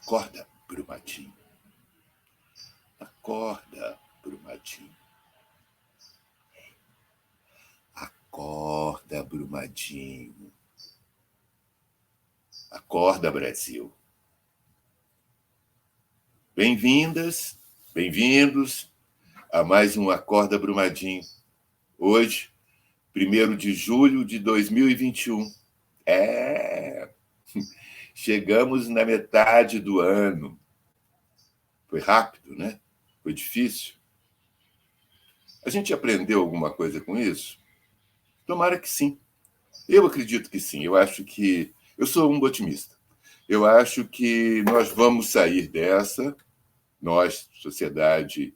Acorda, Brumadinho. Acorda, Brumadinho. Acorda, Brumadinho. Acorda, Brasil. Bem-vindas, bem-vindos a mais um Acorda, Brumadinho. Hoje, 1º de julho de 2021. Chegamos na metade do ano. Foi rápido, né? Foi difícil. A gente aprendeu alguma coisa com isso? Tomara que sim. Eu acredito que sim. Eu sou um otimista. Eu acho que nós vamos sair dessa, nós, sociedade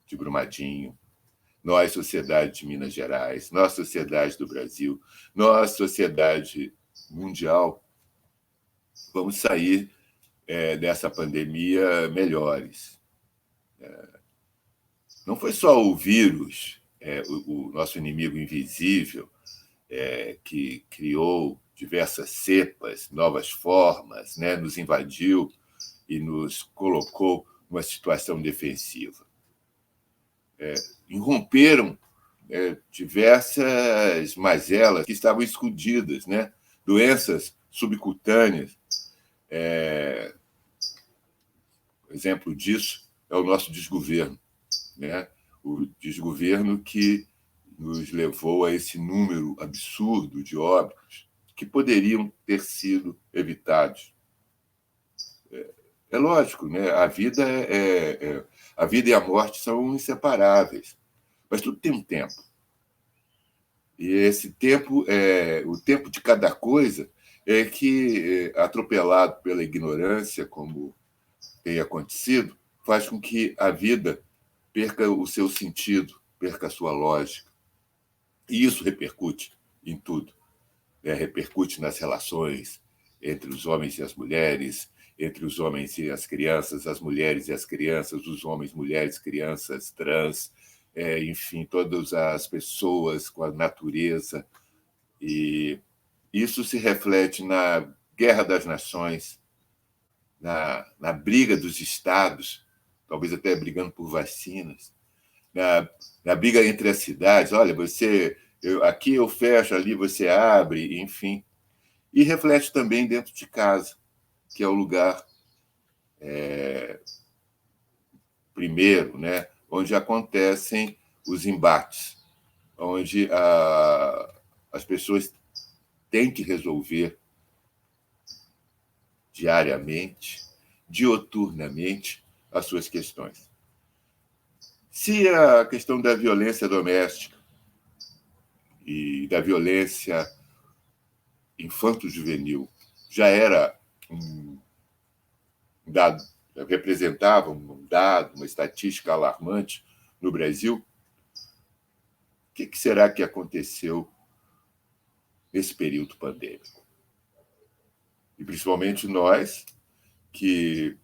de Brumadinho, nós, sociedade de Minas Gerais, nós, sociedade do Brasil, nós, sociedade mundial, vamos sair dessa pandemia melhores. Não foi só o vírus, o nosso inimigo invisível, que criou diversas cepas, novas formas, né, nos invadiu e nos colocou numa situação defensiva. Irromperam diversas mazelas que estavam escondidas, né? Doenças subcutâneas. Exemplo disso é o nosso desgoverno, né? O desgoverno que nos levou a esse número absurdo de óbitos que poderiam ter sido evitados. É lógico, né? A vida e a morte são inseparáveis, mas tudo tem um tempo. E esse tempo, o tempo de cada coisa, é que, atropelado pela ignorância, como tem acontecido, faz com que a vida perca o seu sentido, perca a sua lógica. E isso repercute em tudo. Repercute nas relações entre os homens e as mulheres, entre os homens e as crianças, as mulheres e as crianças, os homens, mulheres, crianças, trans, enfim, todas as pessoas com a natureza. E isso se reflete na guerra das nações, na briga dos estados, talvez até brigando por vacinas, na briga entre as cidades. Olha, aqui eu fecho, ali você abre, enfim. E reflete também dentro de casa, que é o lugar primeiro, né, onde acontecem os embates, onde as pessoas têm que resolver diariamente, dioturnamente, as suas questões. Se a questão da violência doméstica e da violência infanto-juvenil já era um dado, representava um dado, uma estatística alarmante no Brasil, o que será que aconteceu nesse período pandêmico? E principalmente nós, que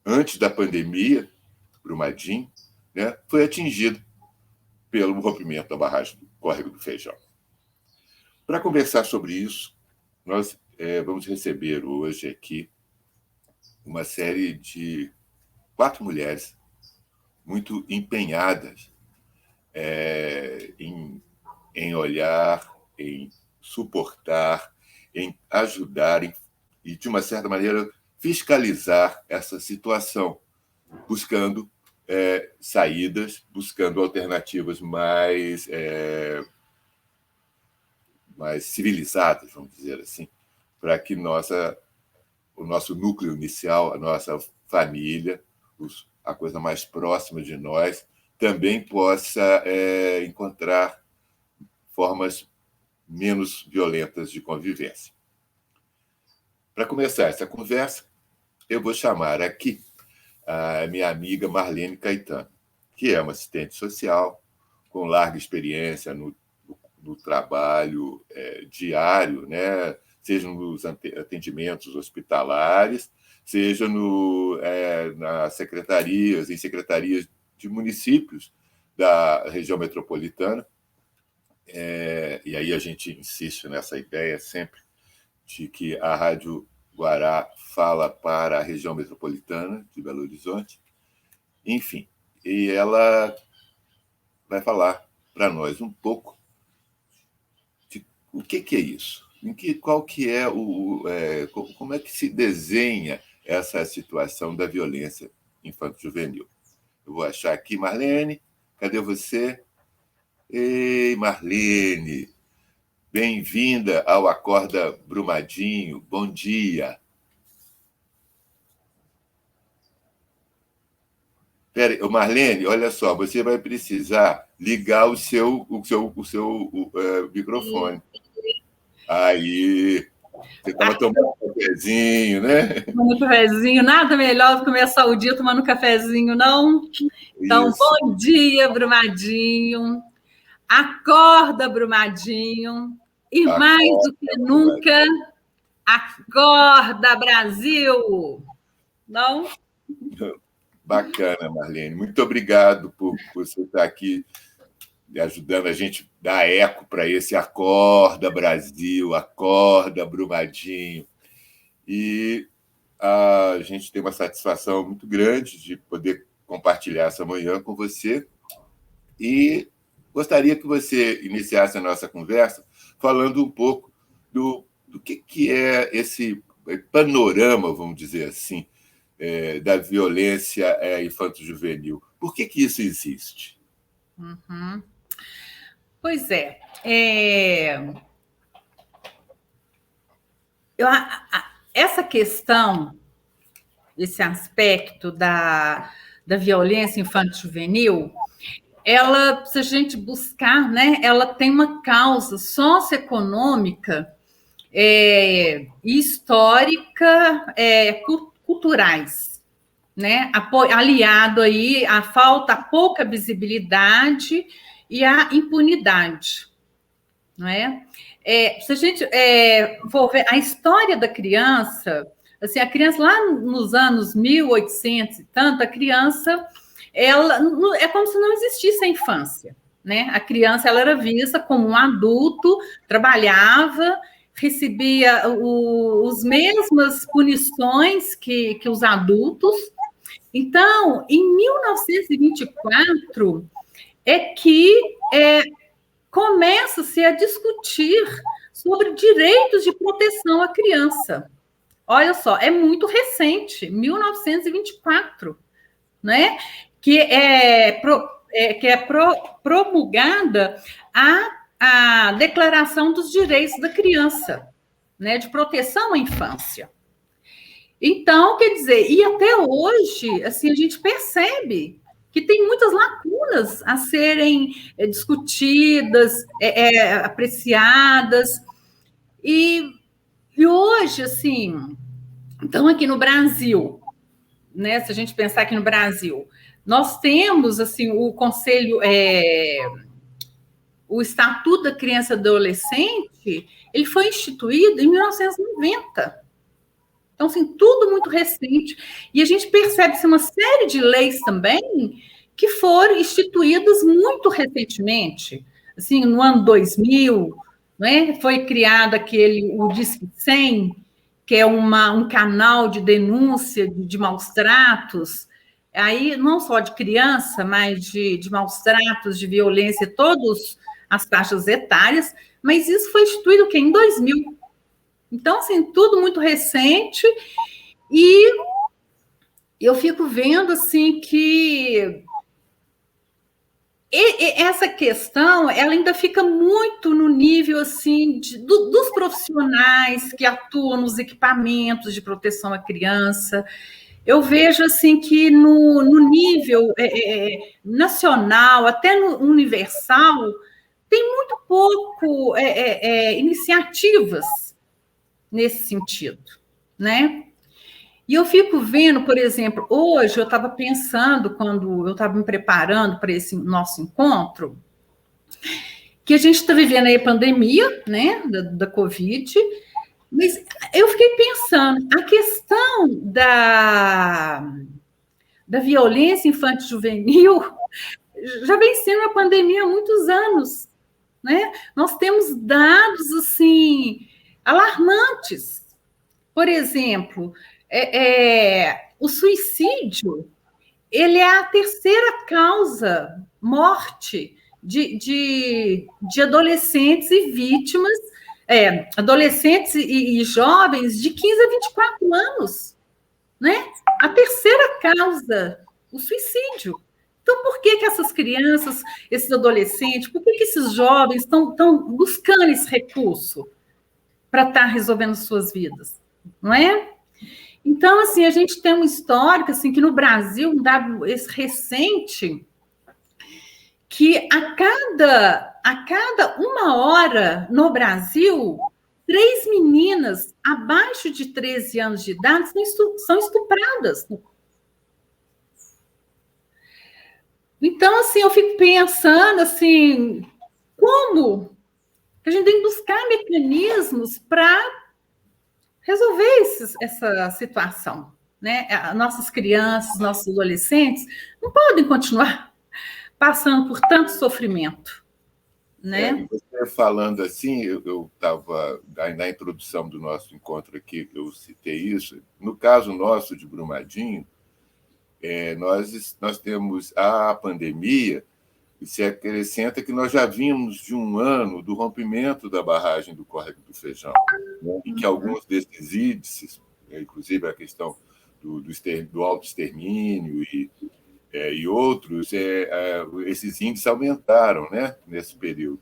antes da pandemia, Brumadinho, né, foi atingido pelo rompimento da barragem do Córrego do Feijão. Para conversar sobre isso, nós vamos receber hoje aqui uma série de 4 mulheres muito empenhadas em olhar, em suportar, em ajudar e, de uma certa maneira, fiscalizar essa situação, buscando saídas, buscando alternativas mais civilizadas, vamos dizer assim, para que o nosso núcleo inicial, a nossa família, a coisa mais próxima de nós, também possa encontrar formas menos violentas de convivência. Para começar essa conversa, eu vou chamar aqui a minha amiga Marlene Caetano, que é uma assistente social com larga experiência no trabalho diário, né? Seja nos atendimentos hospitalares, seja nas secretarias, em secretarias de municípios da região metropolitana. E aí a gente insiste nessa ideia sempre de que a rádio Guará fala para a região metropolitana de Belo Horizonte. Enfim, e ela vai falar para nós um pouco de o que é isso, qual que é como é que se desenha essa situação da violência infanto-juvenil. Eu vou achar aqui, Marlene, cadê você? Ei, Marlene, bem-vinda ao Acorda Brumadinho, bom dia. Pera, Marlene, olha só, você vai precisar ligar o seu microfone. Aí, você estava tomando um cafezinho, né? Tomando um cafezinho, nada melhor do que começar o dia tomando um cafezinho, não? Então, Isso. bom dia, Brumadinho. Acorda, Brumadinho. E Acorda, mais do que nunca, acorda, Brasil. Não? Bacana, Marlene. Muito obrigado por você estar aqui ajudando a gente a dar eco para esse Acorda, Brasil, Acorda, Brumadinho. E a gente tem uma satisfação muito grande de poder compartilhar essa manhã com você. E gostaria que você iniciasse a nossa conversa falando um pouco do que é esse panorama, vamos dizer assim, da violência infanto-juvenil. Por que isso existe? Uhum. Pois é. Essa questão, esse aspecto da violência infanto-juvenil, ela, se a gente buscar, né, ela tem uma causa socioeconômica e histórica, culturais, né, aliado aí à falta, à pouca visibilidade e à impunidade, não é? Se a gente for ver a história da criança, assim, a criança lá nos anos 1800 e tanto, a criança, ela é como se não existisse a infância, né? A criança, ela era vista como um adulto, trabalhava, recebia as mesmas punições que os adultos. Então, em 1924 é que começa-se a discutir sobre direitos de proteção à criança. Olha só, é muito recente, 1924, né? Que é promulgada a Declaração dos Direitos da Criança, né? De proteção à infância. Então, quer dizer, e até hoje, assim, a gente percebe que tem muitas lacunas a serem discutidas, apreciadas. E hoje, assim, então aqui no Brasil, né, se a gente pensar aqui no Brasil, nós temos assim o Conselho, o Estatuto da Criança e Adolescente, ele foi instituído em 1990. Então, assim, tudo muito recente. E a gente percebe uma série de leis também que foram instituídas muito recentemente. Assim, no ano 2000, né, foi criado o Disque 100, que é um canal de denúncia de maus tratos, aí não só de criança, mas de maus tratos, de violência, todas as faixas etárias, mas isso foi instituído em 2000. Então, assim, tudo muito recente, e eu fico vendo, assim, que essa questão, ela ainda fica muito no nível, assim, dos profissionais que atuam nos equipamentos de proteção à criança. Eu vejo, assim, que no nível nacional, até no universal, tem muito pouco iniciativas nesse sentido, né? E eu fico vendo, por exemplo, hoje eu estava pensando, quando eu estava me preparando para esse nosso encontro, que a gente está vivendo aí a pandemia, né, da Covid, mas eu fiquei pensando, a questão da violência infanto-juvenil já vem sendo uma pandemia há muitos anos, né? Nós temos dados, assim, alarmantes. por exemplo, o suicídio, ele é a terceira causa morte de adolescentes e vítimas, adolescentes e jovens de 15 a 24 anos, né? A terceira causa, o suicídio. Então, por que essas crianças, esses adolescentes, por que esses jovens estão buscando esse recurso para estar resolvendo suas vidas? Não é? Então, assim, a gente tem um histórico, assim, que no Brasil, um dado recente, que a cada 1 hora no Brasil, 3 meninas abaixo de 13 anos de idade são estupradas. Então, assim, eu fico pensando, assim, como a gente tem que buscar mecanismos para resolver essa situação, né? Nossas crianças, nossos adolescentes não podem continuar passando por tanto sofrimento, né? Você falando assim, eu estava na introdução do nosso encontro aqui, eu citei isso. No caso nosso de Brumadinho, nós temos a pandemia, e se acrescenta que nós já vimos de 1 ano do rompimento da barragem do Córrego do Feijão, né? E que alguns desses índices, inclusive a questão do autoextermínio e outros, esses índices aumentaram, né, nesse período.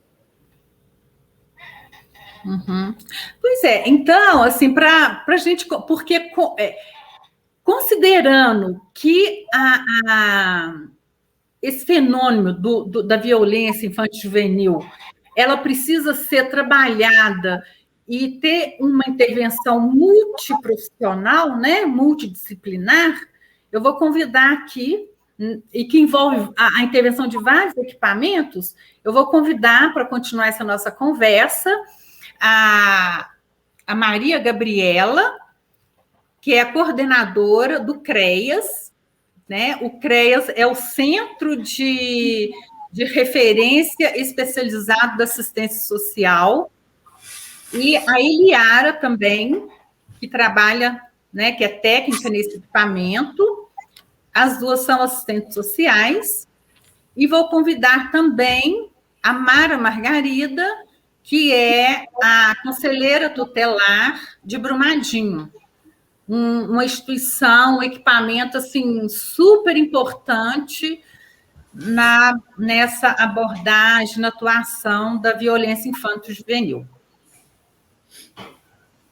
Uhum. Pois é, então, assim, para a gente, porque considerando que esse fenômeno da violência infanto-juvenil, ela precisa ser trabalhada e ter uma intervenção multiprofissional, né, multidisciplinar, eu vou convidar aqui, e que envolve a intervenção de vários equipamentos, eu vou convidar, para continuar essa nossa conversa, a Maria Gabriela, que é a coordenadora do CREAS, né? O CREAS é o Centro de Referência Especializado da Assistência Social, e a Eliara também, que trabalha, né, que é técnica nesse equipamento, as duas são assistentes sociais, e vou convidar também a Mara Margarida, que é a conselheira tutelar de Brumadinho, uma instituição, um equipamento assim super importante nessa abordagem, na atuação da violência infanto-juvenil.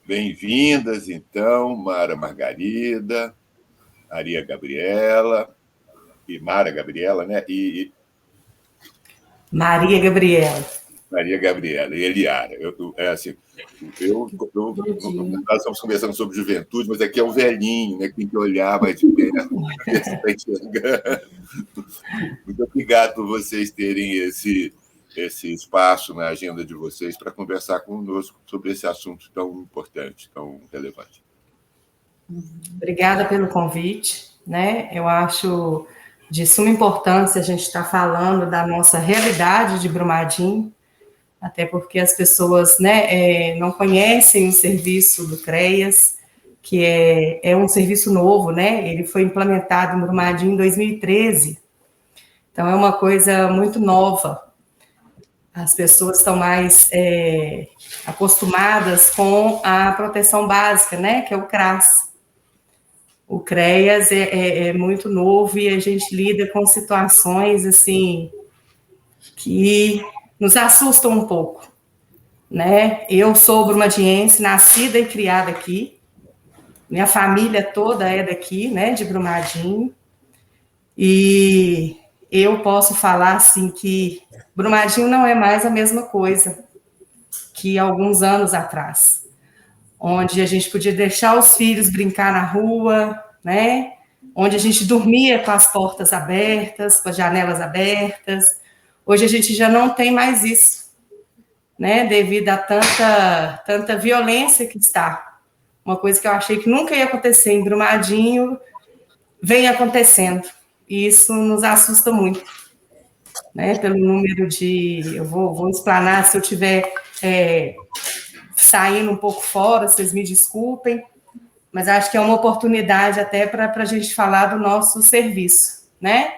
Bem-vindas, então, Mara Margarida, Maria Gabriela e Mara Gabriela, né? Maria Gabriela. Maria Gabriela e Eliara. Nós estamos conversando sobre juventude, mas aqui é um velhinho, né, que tem que olhar mais de perto, ver se está enxergando. Muito obrigado por vocês terem esse espaço na agenda de vocês para conversar conosco sobre esse assunto tão importante, tão relevante. Obrigada pelo convite, né? Eu acho de suma importância a gente estar falando da nossa realidade de Brumadinho, até porque as pessoas, né, não conhecem o serviço do CREAS, que é um serviço novo, né? Ele foi implementado em Brumadinho em 2013, então é uma coisa muito nova. As pessoas estão mais acostumadas com a proteção básica, né, que é o CRAS. O CREAS é muito novo e a gente lida com situações, assim, que nos assustam um pouco, né? Eu sou brumadiense, nascida e criada aqui, minha família toda é daqui, né, de Brumadinho, e eu posso falar, assim, que Brumadinho não é mais a mesma coisa que alguns anos atrás, onde a gente podia deixar os filhos brincar na rua, né? Onde a gente dormia com as portas abertas, com as janelas abertas. Hoje a gente já não tem mais isso, né? Devido a tanta violência que está. Uma coisa que eu achei que nunca ia acontecer em Brumadinho, vem acontecendo. E isso nos assusta muito, né? Pelo número de... Eu vou explanar, se eu estiver saindo um pouco fora, vocês me desculpem, mas acho que é uma oportunidade até para a gente falar do nosso serviço, né?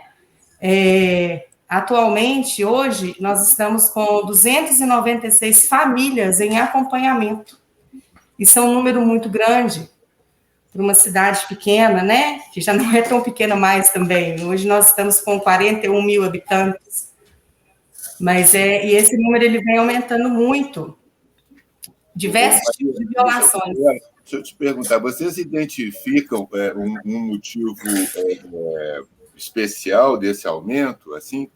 Atualmente, hoje, nós estamos com 296 famílias em acompanhamento. Isso é um número muito grande para uma cidade pequena, né? Que já não é tão pequena mais também. Hoje nós estamos com 41 mil habitantes. Mas e esse número ele vem aumentando muito. Diversos tipos de violações. Deixa eu te perguntar, vocês identificam um motivo especial desse aumento? Assim,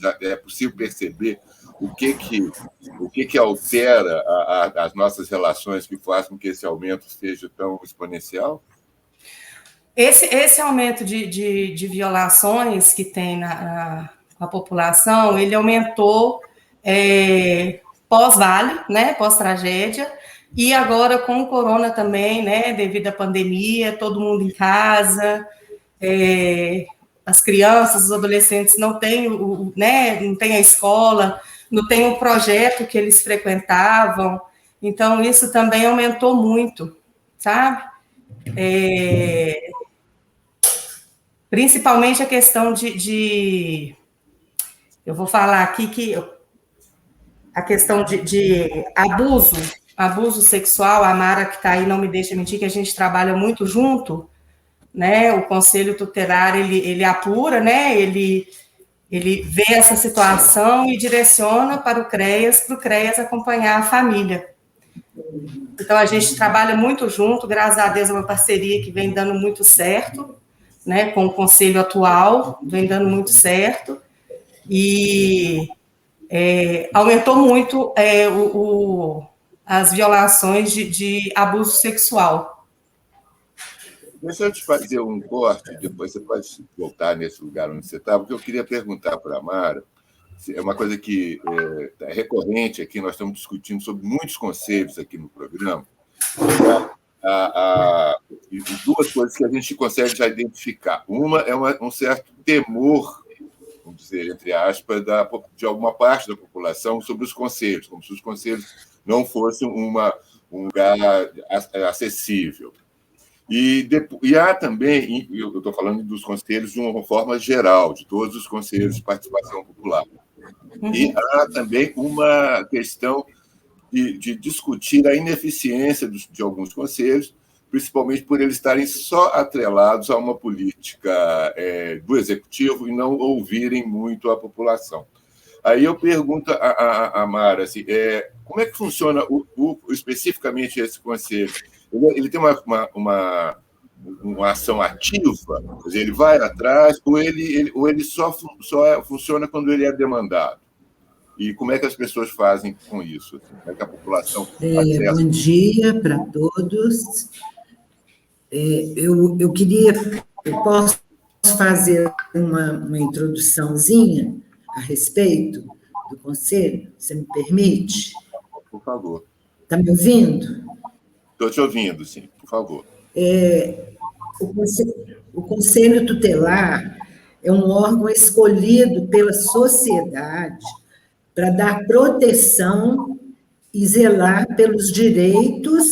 já é possível perceber o que altera as nossas relações que faz com que esse aumento seja tão exponencial? Esse aumento de violações que tem na população, ele aumentou pós-Vale, né, pós-tragédia, e agora com o corona também, né, devido à pandemia, todo mundo em casa, as crianças, os adolescentes não têm, né, não têm a escola, não tem o projeto que eles frequentavam, então isso também aumentou muito, sabe? Principalmente a questão eu vou falar aqui que a questão de abuso sexual, a Mara que está aí não me deixa mentir, que a gente trabalha muito junto, né? O Conselho Tutelar, ele apura, né? Ele vê essa situação e direciona para o CREAS acompanhar a família. Então, a gente trabalha muito junto, graças a Deus é uma parceria que vem dando muito certo, né? Com o Conselho atual, vem dando muito certo, e aumentou muito as violações de abuso sexual. Deixa eu te fazer um corte, depois você pode voltar nesse lugar onde você está, porque eu queria perguntar para a Mara, é uma coisa que é recorrente aqui, nós estamos discutindo sobre muitos conselhos aqui no programa, e duas coisas que a gente consegue já identificar. Uma é um certo temor, vamos dizer, entre aspas, de alguma parte da população sobre os conselhos, como se os conselhos não fossem um lugar acessível. E há também, eu estou falando dos conselhos de uma forma geral, de todos os conselhos de participação popular. E há também uma questão de discutir a ineficiência de alguns conselhos, principalmente por eles estarem só atrelados a uma política do executivo e não ouvirem muito a população. Aí eu pergunto a Mara, assim, como é que funciona especificamente esse conselho? Ele tem uma ação ativa, quer dizer, ele vai atrás, ou ele só funciona quando ele é demandado? E como é que as pessoas fazem com isso? Como é que a população acessa? Bom dia para todos. Eu posso fazer uma introduçãozinha a respeito do Conselho? Você me permite? Por favor. Está me ouvindo? Estou te ouvindo, sim, por favor. O Conselho Tutelar é um órgão escolhido pela sociedade para dar proteção e zelar pelos direitos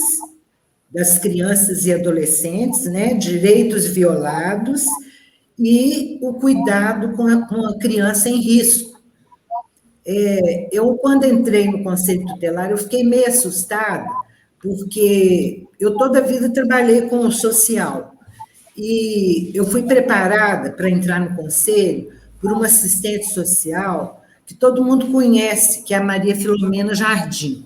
das crianças e adolescentes, né, direitos violados, e o cuidado com a criança em risco. Eu, quando entrei no Conselho Tutelar, eu fiquei meio assustada, porque eu toda a vida trabalhei com o social, e eu fui preparada para entrar no Conselho por uma assistente social que todo mundo conhece, que é a Maria Filomena Jardim.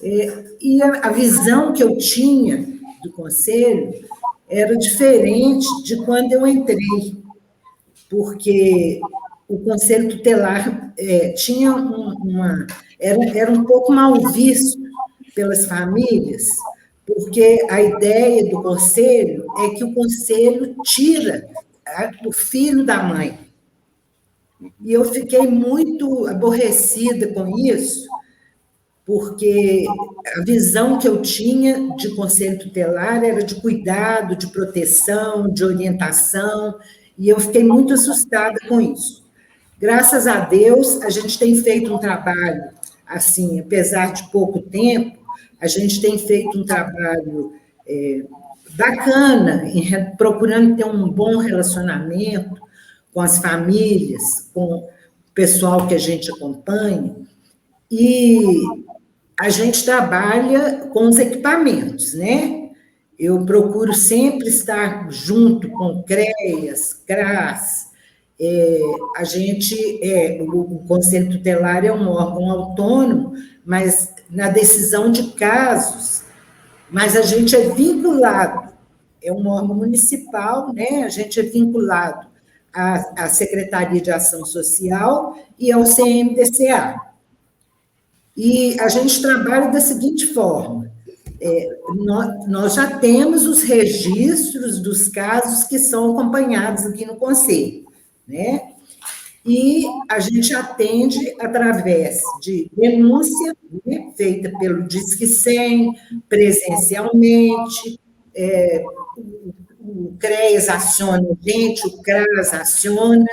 E a visão que eu tinha do Conselho era diferente de quando eu entrei, porque o Conselho Tutelar tinha era um pouco mal visto pelas famílias, porque a ideia do Conselho é que o Conselho tira o filho da mãe. E eu fiquei muito aborrecida com isso, porque a visão que eu tinha de Conselho Tutelar era de cuidado, de proteção, de orientação, e eu fiquei muito assustada com isso. Graças a Deus, a gente tem feito um trabalho, assim, apesar de pouco tempo, A gente tem feito um trabalho bacana, procurando ter um bom relacionamento com as famílias, com o pessoal que a gente acompanha, e a gente trabalha com os equipamentos, né? Eu procuro sempre estar junto com CREAS, CRAS. O Conselho Tutelar é um órgão autônomo, mas na decisão de casos, mas a gente é vinculado, é um órgão municipal, né? A gente é vinculado à Secretaria de Ação Social e ao CMDCA. E a gente trabalha da seguinte forma: nós já temos os registros dos casos que são acompanhados aqui no Conselho, né? E a gente atende através de denúncia, né, feita pelo Disque 100, presencialmente, o CREAS aciona a gente, o CRAS aciona,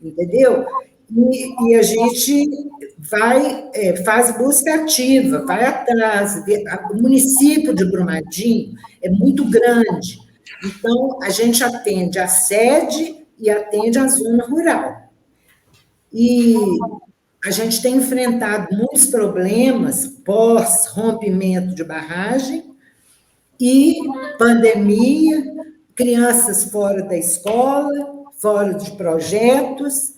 entendeu? E a gente faz busca ativa, vai atrás. O município de Brumadinho é muito grande, então a gente atende a sede e atende a zona rural. E a gente tem enfrentado muitos problemas pós-rompimento de barragem e pandemia, crianças fora da escola, fora de projetos,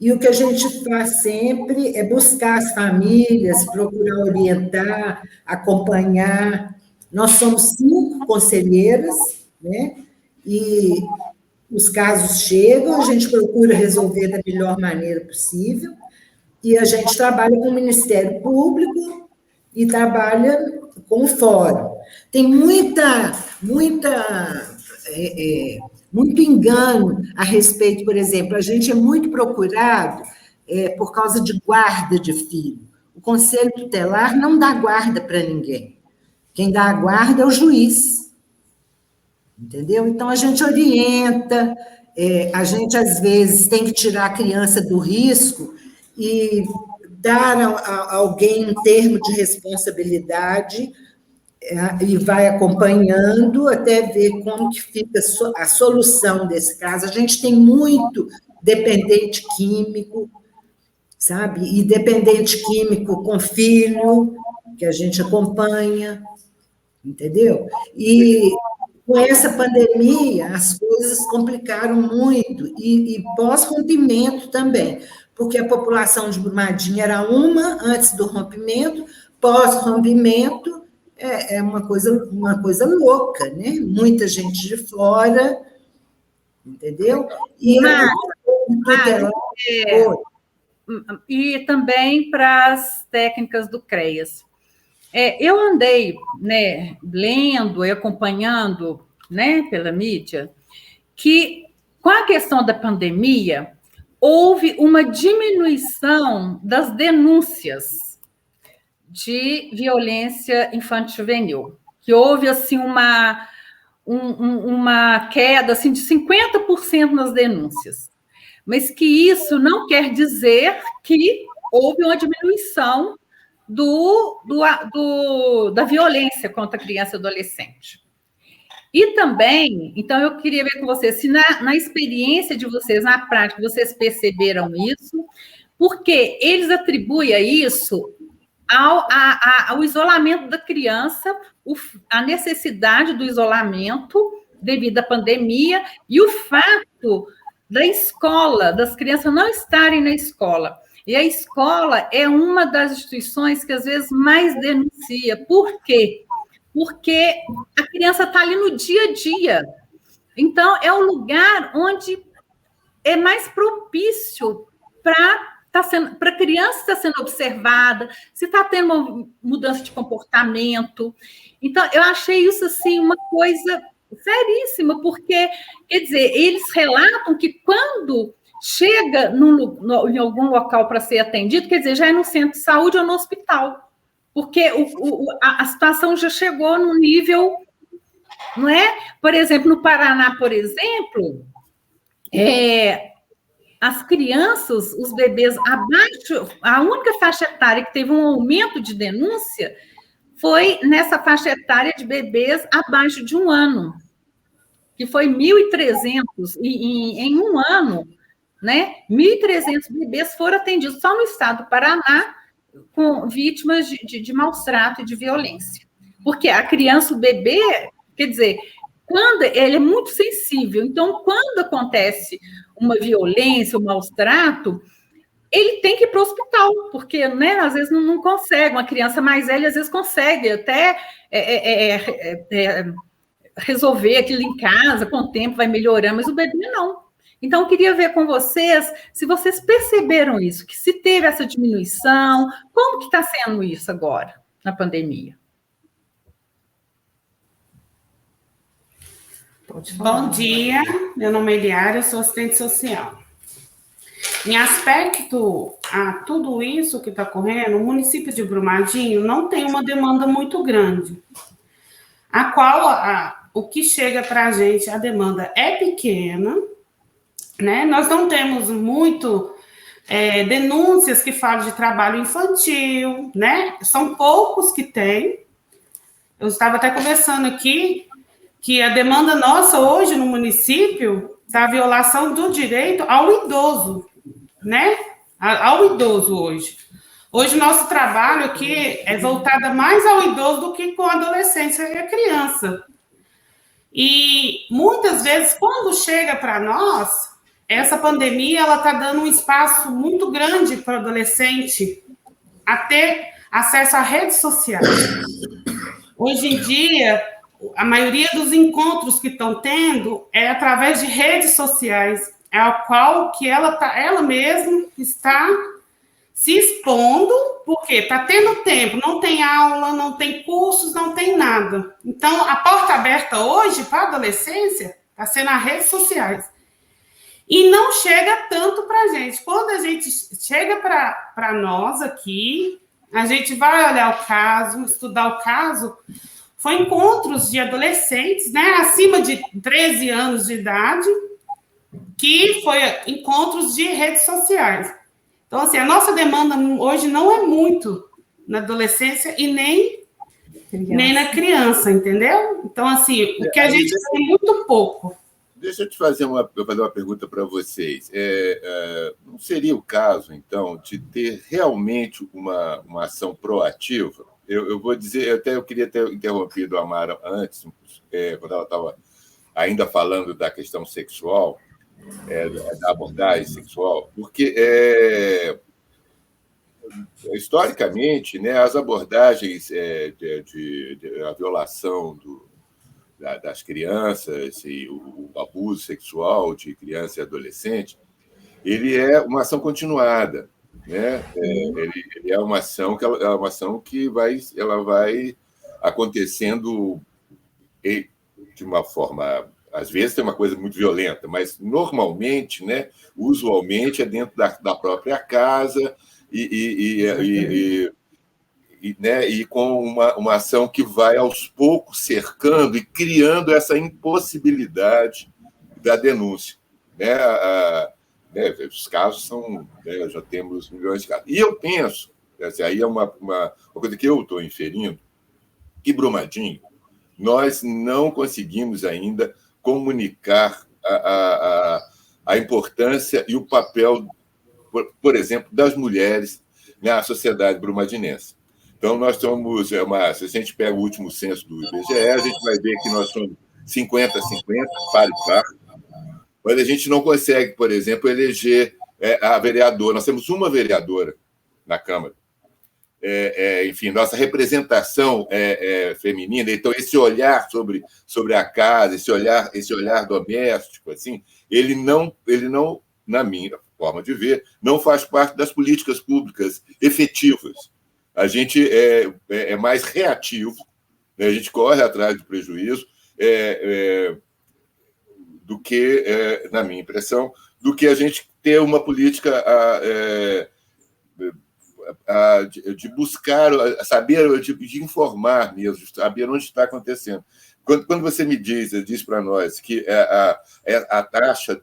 e o que a gente faz sempre é buscar as famílias, procurar orientar, acompanhar. Nós somos 5 conselheiras, né? E os casos chegam, a gente procura resolver da melhor maneira possível, e a gente trabalha com o Ministério Público e trabalha com o Fórum. Tem muito engano a respeito, por exemplo, a gente é muito procurado por causa de guarda de filho. O Conselho Tutelar não dá guarda para ninguém. Quem dá a guarda é o juiz. Entendeu? Então, a gente orienta, a gente, às vezes, tem que tirar a criança do risco e dar a alguém um termo de responsabilidade e vai acompanhando até ver como que fica a solução desse caso. A gente tem muito dependente químico, sabe? E dependente químico com filho, que a gente acompanha, entendeu? E com essa pandemia, as coisas complicaram muito, e pós-rompimento também, porque a população de Brumadinho era uma antes do rompimento, pós-rompimento é uma coisa louca, né? Muita gente de fora, entendeu? E também para as técnicas do CREAS. Eu andei, né, lendo e acompanhando, né, pela mídia, que com a questão da pandemia houve uma diminuição das denúncias de violência infanto-juvenil, que houve assim uma queda assim, de 50% nas denúncias, mas que isso não quer dizer que houve uma diminuição da violência contra a criança e adolescente. E também, então, eu queria ver com vocês, se na experiência de vocês, na prática, vocês perceberam isso, porque eles atribuem a isso ao isolamento da criança, a necessidade do isolamento devido à pandemia e o fato da escola, das crianças não estarem na escola. E a escola é uma das instituições que, às vezes, mais denuncia. Por quê? Porque a criança está ali no dia a dia. Então, é o lugar onde é mais propício para a criança estar sendo observada, se está tendo uma mudança de comportamento. Então, eu achei isso, assim, uma coisa seríssima, porque, quer dizer, eles relatam que quando chega em algum local para ser atendido, quer dizer, já é no centro de saúde ou no hospital, porque a situação já chegou num nível, não é? Por exemplo, no Paraná, por exemplo, as crianças, os bebês abaixo, a única faixa etária que teve um aumento de denúncia foi nessa faixa etária de bebês abaixo de 1 ano, que foi 1.300, e em 1 ano, né, 1.300 bebês foram atendidos só no estado do Paraná com vítimas de maus trato e de violência. Porque a criança, o bebê, quer dizer, quando ele é muito sensível, então, quando acontece uma violência, um maus trato, ele tem que ir para o hospital, porque, né, às vezes não consegue, uma criança mais velha, às vezes consegue até resolver aquilo em casa, com o tempo vai melhorando, mas o bebê não. Então, eu queria ver com vocês se vocês perceberam isso, que se teve essa diminuição, como que está sendo isso agora, na pandemia? Bom dia, meu nome é Eliara, eu sou assistente social. Em aspecto a tudo isso que está ocorrendo, o município de Brumadinho não tem uma demanda muito grande, a qual o que chega para a gente, a demanda é pequena, né? Nós não temos muito denúncias que falam de trabalho infantil, né? São poucos que tem. Eu estava até conversando aqui que a demanda nossa hoje no município da violação do direito ao idoso, né? Ao idoso hoje. Hoje, nosso trabalho aqui é voltado mais ao idoso do que com a adolescência e a criança. E, muitas vezes, quando chega para nós, essa pandemia ela está dando um espaço muito grande para o adolescente a ter acesso a redes sociais. Hoje em dia, a maioria dos encontros que estão tendo é através de redes sociais, é a qual que ela mesma está se expondo, porque está tendo tempo, não tem aula, não tem cursos, não tem nada. Então, a porta aberta hoje para a adolescência está sendo as redes sociais. E não chega tanto para a gente. Quando a gente chega para nós aqui, a gente vai olhar o caso, estudar o caso. Foi encontros de adolescentes, né, acima de 13 anos de idade, que foi encontros de redes sociais. Então, assim, a nossa demanda hoje não é muito na adolescência e nem na criança, entendeu? Então, assim, o que a gente tem é muito pouco. Deixa eu te fazer uma pergunta para vocês. Não seria o caso, então, de ter realmente uma ação proativa? Eu vou dizer, eu queria ter interrompido a Mara antes, quando ela estava ainda falando da questão sexual, da abordagem sexual, porque, historicamente, né, as abordagens a violação das crianças e o abuso sexual de criança e adolescente, ele é uma ação continuada, né? Ele é uma ação que vai acontecendo de uma forma, às vezes tem uma coisa muito violenta, mas normalmente, né, usualmente é dentro da própria casa né, e com uma ação que vai aos poucos cercando e criando essa impossibilidade da denúncia, né? Os casos são, né, já temos milhões de casos. E eu penso, aí é uma coisa que eu estou inferindo, que Brumadinho, nós não conseguimos ainda comunicar a importância e o papel, por exemplo, das mulheres na sociedade brumadinense. Então, nós somos, se a gente pega o último censo do IBGE, a gente vai ver que nós somos 50-50, par e par, mas a gente não consegue, por exemplo, eleger a vereadora. Nós temos uma vereadora na Câmara. Enfim, nossa representação feminina, então esse olhar sobre a casa, esse olhar doméstico, assim, ele não, na minha forma de ver, não faz parte das políticas públicas efetivas. A gente é mais reativo, né? A gente corre atrás do prejuízo, do que, na minha impressão, do que a gente ter uma política de buscar, saber, de informar mesmo, de saber onde está acontecendo. Quando você me diz para nós que a taxa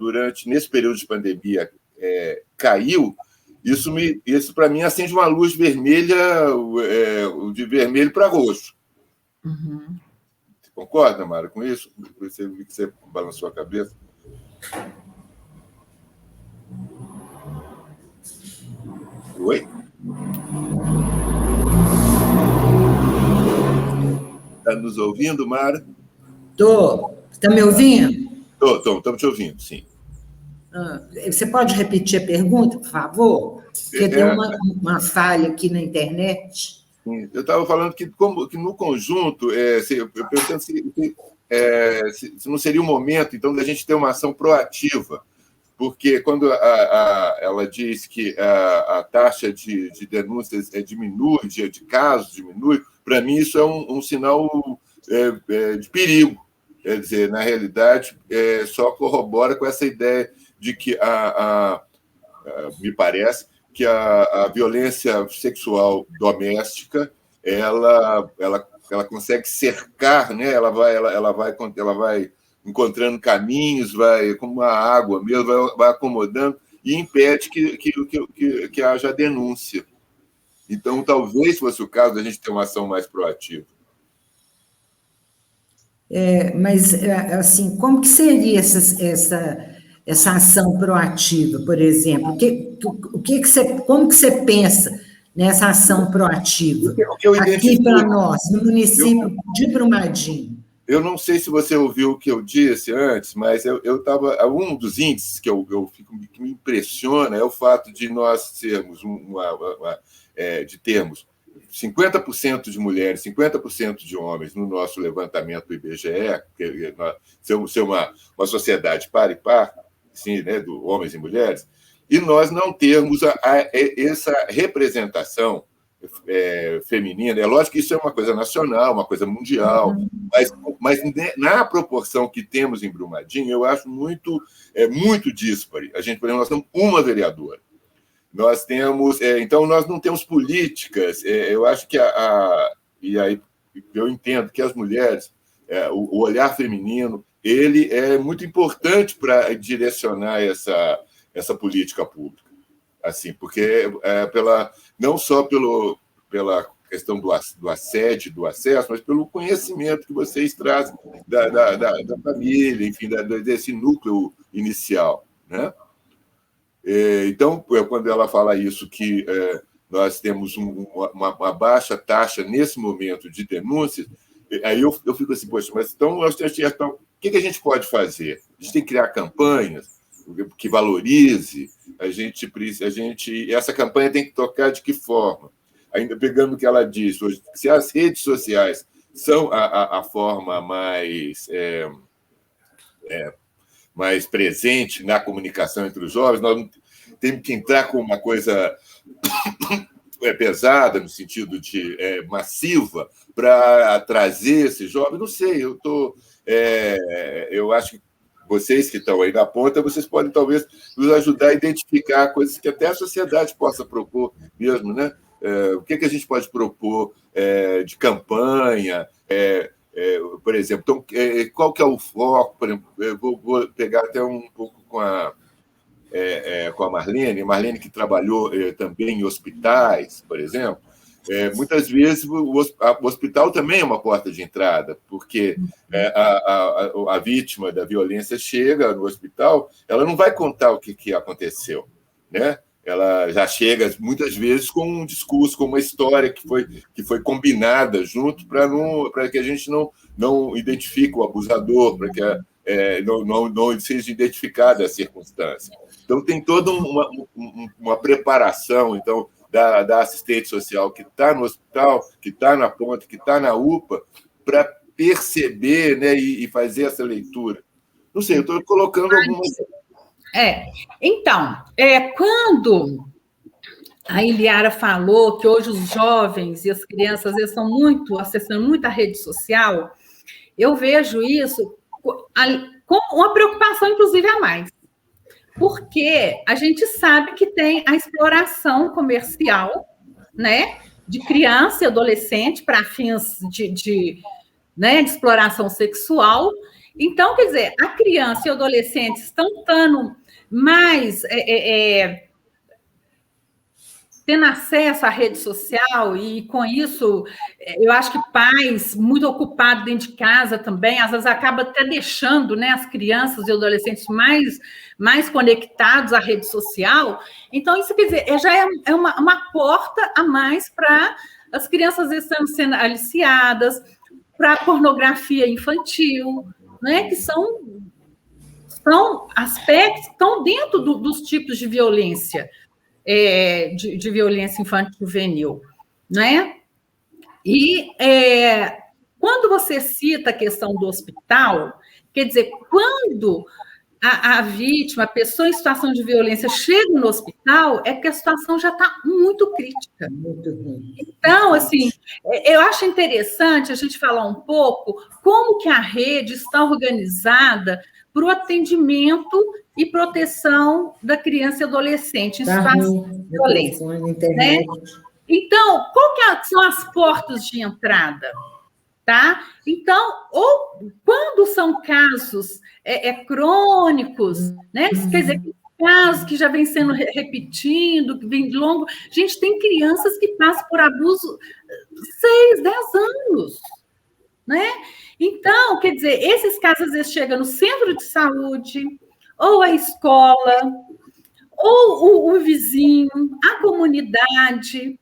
nesse período de pandemia caiu, isso para mim acende uma luz vermelha, de vermelho para roxo. Uhum. Você concorda, Mara, com isso? Você viu que você balançou a cabeça? Oi? Está nos ouvindo, Mara? Estou. Está me ouvindo? Estamos te ouvindo, sim. Você pode repetir a pergunta, por favor? Porque deu uma falha aqui na internet. Eu estava falando que no conjunto, eu pensando se não seria o momento, então, da gente ter uma ação proativa, porque quando ela diz que a taxa de denúncias diminui, de casos diminui, para mim isso é um sinal de perigo. Quer dizer, na realidade, só corrobora com essa ideia de que me parece que a violência sexual doméstica ela consegue cercar, né? Ela vai encontrando caminhos, vai como uma água mesmo, vai acomodando e impede que haja denúncia. Então, talvez fosse o caso da gente ter uma ação mais proativa. Mas, assim, como que seria essa ação proativa, por exemplo? Como que você pensa nessa ação proativa aqui para nós, no município de Brumadinho? Eu não sei se você ouviu o que eu disse antes, mas eu estava. Um dos índices que me impressiona é o fato de nós termos de termos 50% de mulheres, 50% de homens no nosso levantamento do IBGE, ser uma sociedade par e par, assim, né, do homens e mulheres, e nós não termos essa representação feminina. É lógico que isso é uma coisa nacional, uma coisa mundial, mas na proporção que temos em Brumadinho, eu acho muito díspare. Por exemplo, nós temos uma vereadora. Nós temos, então, nós não temos políticas. Eu acho que e aí eu entendo que as mulheres, o olhar feminino, ele é muito importante para direcionar essa política pública, assim, porque não só pela questão do assédio, do acesso, mas pelo conhecimento que vocês trazem da família, enfim, desse núcleo inicial, né? Então, quando ela fala isso, que nós temos uma baixa taxa nesse momento de denúncias, aí eu fico assim, poxa, mas então o que a gente pode fazer? A gente tem que criar campanhas que valorize, essa campanha tem que tocar de que forma? Ainda pegando o que ela diz hoje, se as redes sociais são a forma mais presente na comunicação entre os jovens, nós temos que entrar com uma coisa pesada, no sentido de massiva, para trazer esses jovens. Não sei, eu acho que vocês que estão aí na ponta, vocês podem talvez nos ajudar a identificar coisas que até a sociedade possa propor mesmo, né? O que a gente pode propor de campanha, por exemplo. Então, qual que é o foco? Por exemplo, eu vou pegar até um pouco com a Marlene, que trabalhou também em hospitais, por exemplo. Muitas vezes o hospital também é uma porta de entrada, porque a vítima da violência chega no hospital, ela não vai contar o que aconteceu, né? Ela já chega muitas vezes com um discurso, com uma história que foi combinada junto para que a gente não identifique o abusador, para que não seja identificada a circunstância. Então, tem toda uma preparação, então, da assistente social que está no hospital, que está na ponta, que está na UPA, para perceber, né, e fazer essa leitura. Não sei, eu estou colocando algumas... Então, quando a Iliara falou que hoje os jovens e as crianças às vezes estão acessando muito a rede social, eu vejo isso com uma preocupação, inclusive, a mais. Porque a gente sabe que tem a exploração comercial, né, de criança e adolescente para fins de exploração sexual. Então, quer dizer, a criança e o adolescente estão estando mais tendo acesso à rede social, e com isso, eu acho que pais muito ocupados dentro de casa também, às vezes acaba até deixando, né, as crianças e adolescentes mais conectados à rede social. Então, isso quer dizer, já é uma porta a mais para as crianças estão sendo aliciadas, para a pornografia infantil, né, que são aspectos que estão dentro dos tipos de violência, de violência infantil juvenil, né? E quando você cita a questão do hospital, quer dizer, quando a vítima, a pessoa em situação de violência chega no hospital, é que a situação já está muito crítica. Então, assim, eu acho interessante a gente falar um pouco como que a rede está organizada para o atendimento e proteção da criança e adolescente em situação de violência. Né? Então, qual são as portas de entrada? Tá? Então, ou quando são casos crônicos, né? Quer dizer, casos que já vem sendo repetindo, que vem longo. Gente, tem crianças que passam por abuso 6, 10 anos, né? Então, quer dizer, esses casos às vezes chegam no centro de saúde, ou a escola, ou o vizinho, a comunidade.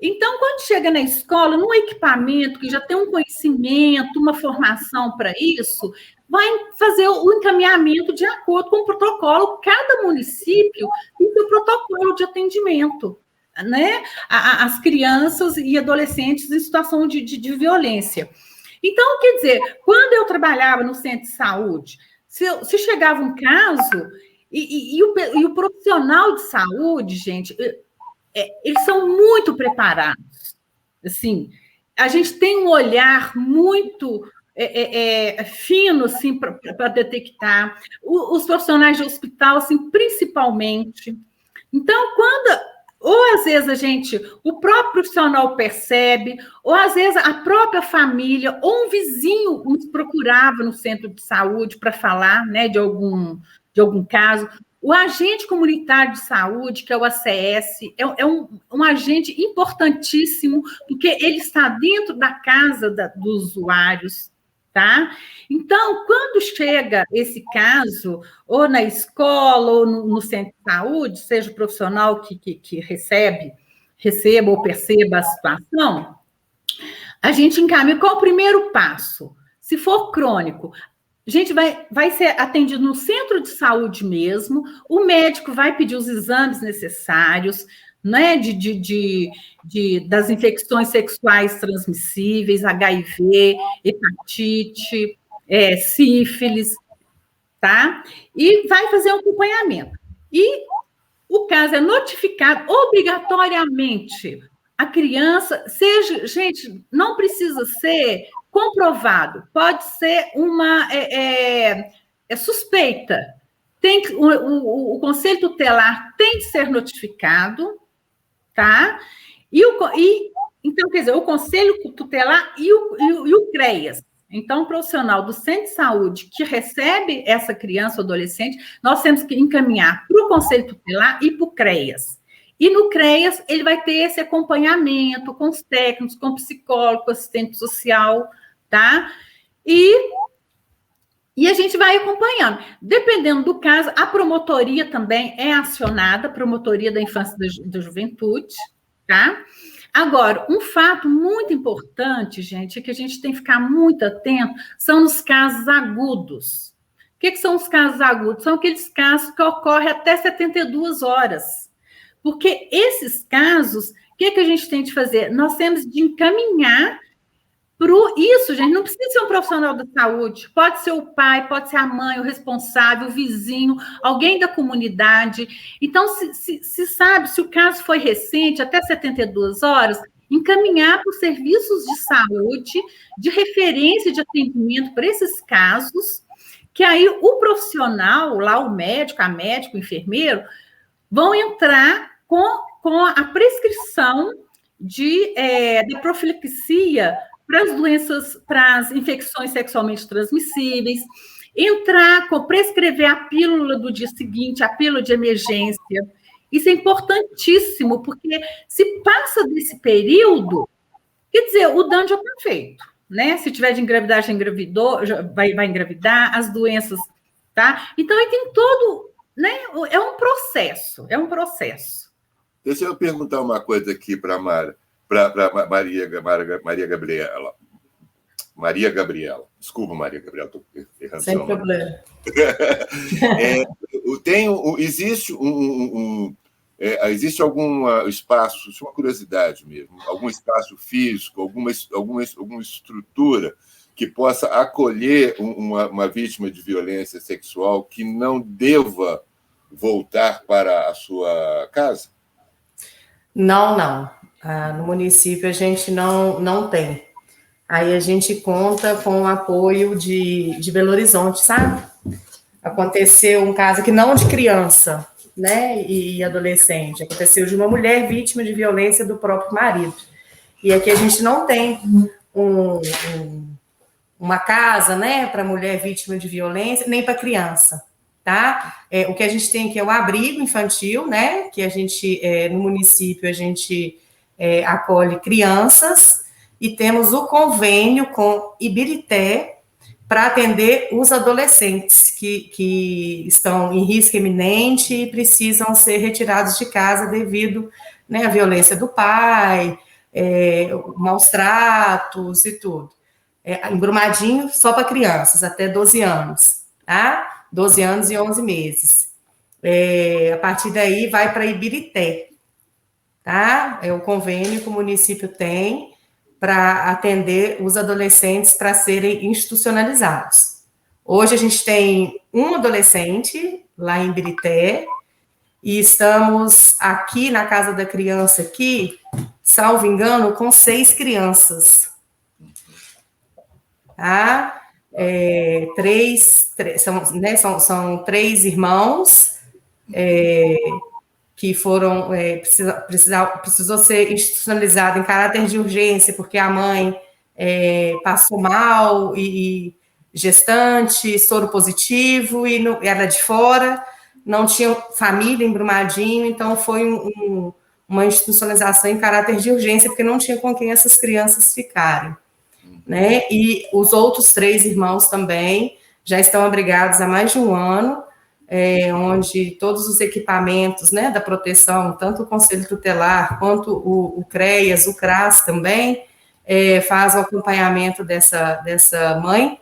Então, quando chega na escola, num equipamento que já tem um conhecimento, uma formação para isso, vai fazer o encaminhamento de acordo com o protocolo. Cada município tem seu protocolo de atendimento, né? As crianças e adolescentes em situação de violência. Então, quer dizer, quando eu trabalhava no centro de saúde, se chegava um caso, e o profissional de saúde, gente, eles são muito preparados. Assim, a gente tem um olhar muito fino assim, para detectar. Os profissionais de hospital, assim, principalmente. Então, ou às vezes o próprio profissional percebe, ou às vezes a própria família, ou um vizinho nos procurava no centro de saúde para falar, né, de algum caso. O agente comunitário de saúde, que é o ACS, é um agente importantíssimo, porque ele está dentro da casa dos usuários, tá? Então, quando chega esse caso, ou na escola, ou no centro de saúde, seja o profissional que receba ou perceba a situação, a gente encaminha qual o primeiro passo. Se for crônico, a gente vai ser atendido no centro de saúde mesmo, o médico vai pedir os exames necessários, né, das infecções sexuais transmissíveis, HIV, hepatite, sífilis, tá? E vai fazer um acompanhamento. E o caso é notificado obrigatoriamente. A criança, gente, não precisa ser comprovado, pode ser uma suspeita. O conselho tutelar tem que ser notificado, tá? Então, quer dizer, o conselho tutelar e o CREAS. Então, o profissional do centro de saúde que recebe essa criança ou adolescente, nós temos que encaminhar para o conselho tutelar e para o CREAS. E no CREAS, ele vai ter esse acompanhamento com os técnicos, com o psicólogo, com o assistente social, tá? E a gente vai acompanhando. Dependendo do caso, a promotoria também é acionada, a promotoria da infância e da juventude, tá? Agora, um fato muito importante, gente, que a gente tem que ficar muito atento, são os casos agudos. O que são os casos agudos? São aqueles casos que ocorrem até 72 horas. Porque esses casos, o que a gente tem de fazer? Nós temos de encaminhar isso, gente, não precisa ser um profissional da saúde, pode ser o pai, pode ser a mãe, o responsável, o vizinho, alguém da comunidade. Então, se sabe, se o caso foi recente, até 72 horas, encaminhar para os serviços de saúde, de referência de atendimento para esses casos, que aí o profissional, lá o médico, a médica, o enfermeiro, vão entrar com a prescrição de profilaxia para as doenças, para as infecções sexualmente transmissíveis, prescrever a pílula do dia seguinte, a pílula de emergência. Isso é importantíssimo, porque se passa desse período, quer dizer, o dano já está feito, né? Se tiver de engravidar, já engravidou, vai engravidar, as doenças, tá? Então, aí tem todo, né? É um processo. Deixa eu perguntar uma coisa aqui para Maria Gabriela. Maria Gabriela. Desculpa, Maria Gabriela, estou errando. Sem problema. Existe algum espaço, isso é uma curiosidade mesmo, algum espaço físico, alguma estrutura que possa acolher uma vítima de violência sexual que não deva voltar para a sua casa? Não. No município a gente não tem. Aí a gente conta com o apoio de Belo Horizonte, sabe? Aconteceu um caso que não de criança, né, e adolescente, aconteceu de uma mulher vítima de violência do próprio marido. E aqui a gente não tem uma casa, né, para mulher vítima de violência, nem para criança, tá? O que a gente tem aqui é o abrigo infantil, né, que a gente, no município, a gente acolhe crianças, e temos o convênio com Ibirité para atender os adolescentes que estão em risco iminente e precisam ser retirados de casa devido, né, à violência do pai, maus tratos e tudo. Em Brumadinho, só para crianças, até 12 anos, tá? 12 anos e 11 meses. A partir daí, vai para Ibirité, tá? É o convênio que o município tem para atender os adolescentes para serem institucionalizados. Hoje a gente tem um adolescente lá em Ibirité e estamos aqui na Casa da Criança, aqui, salvo engano, com 6 crianças. Tá? São 3 irmãos que foram, precisou ser institucionalizado em caráter de urgência, porque a mãe passou mal, e gestante, soro positivo, e era de fora, não tinha família em Brumadinho, então foi uma institucionalização em caráter de urgência, porque não tinha com quem essas crianças ficarem, né? E os outros 3 irmãos também já estão abrigados há mais de um ano, onde todos os equipamentos, né, da proteção, tanto o Conselho Tutelar quanto o CREAS, o CRAS também, faz o acompanhamento dessa mãe,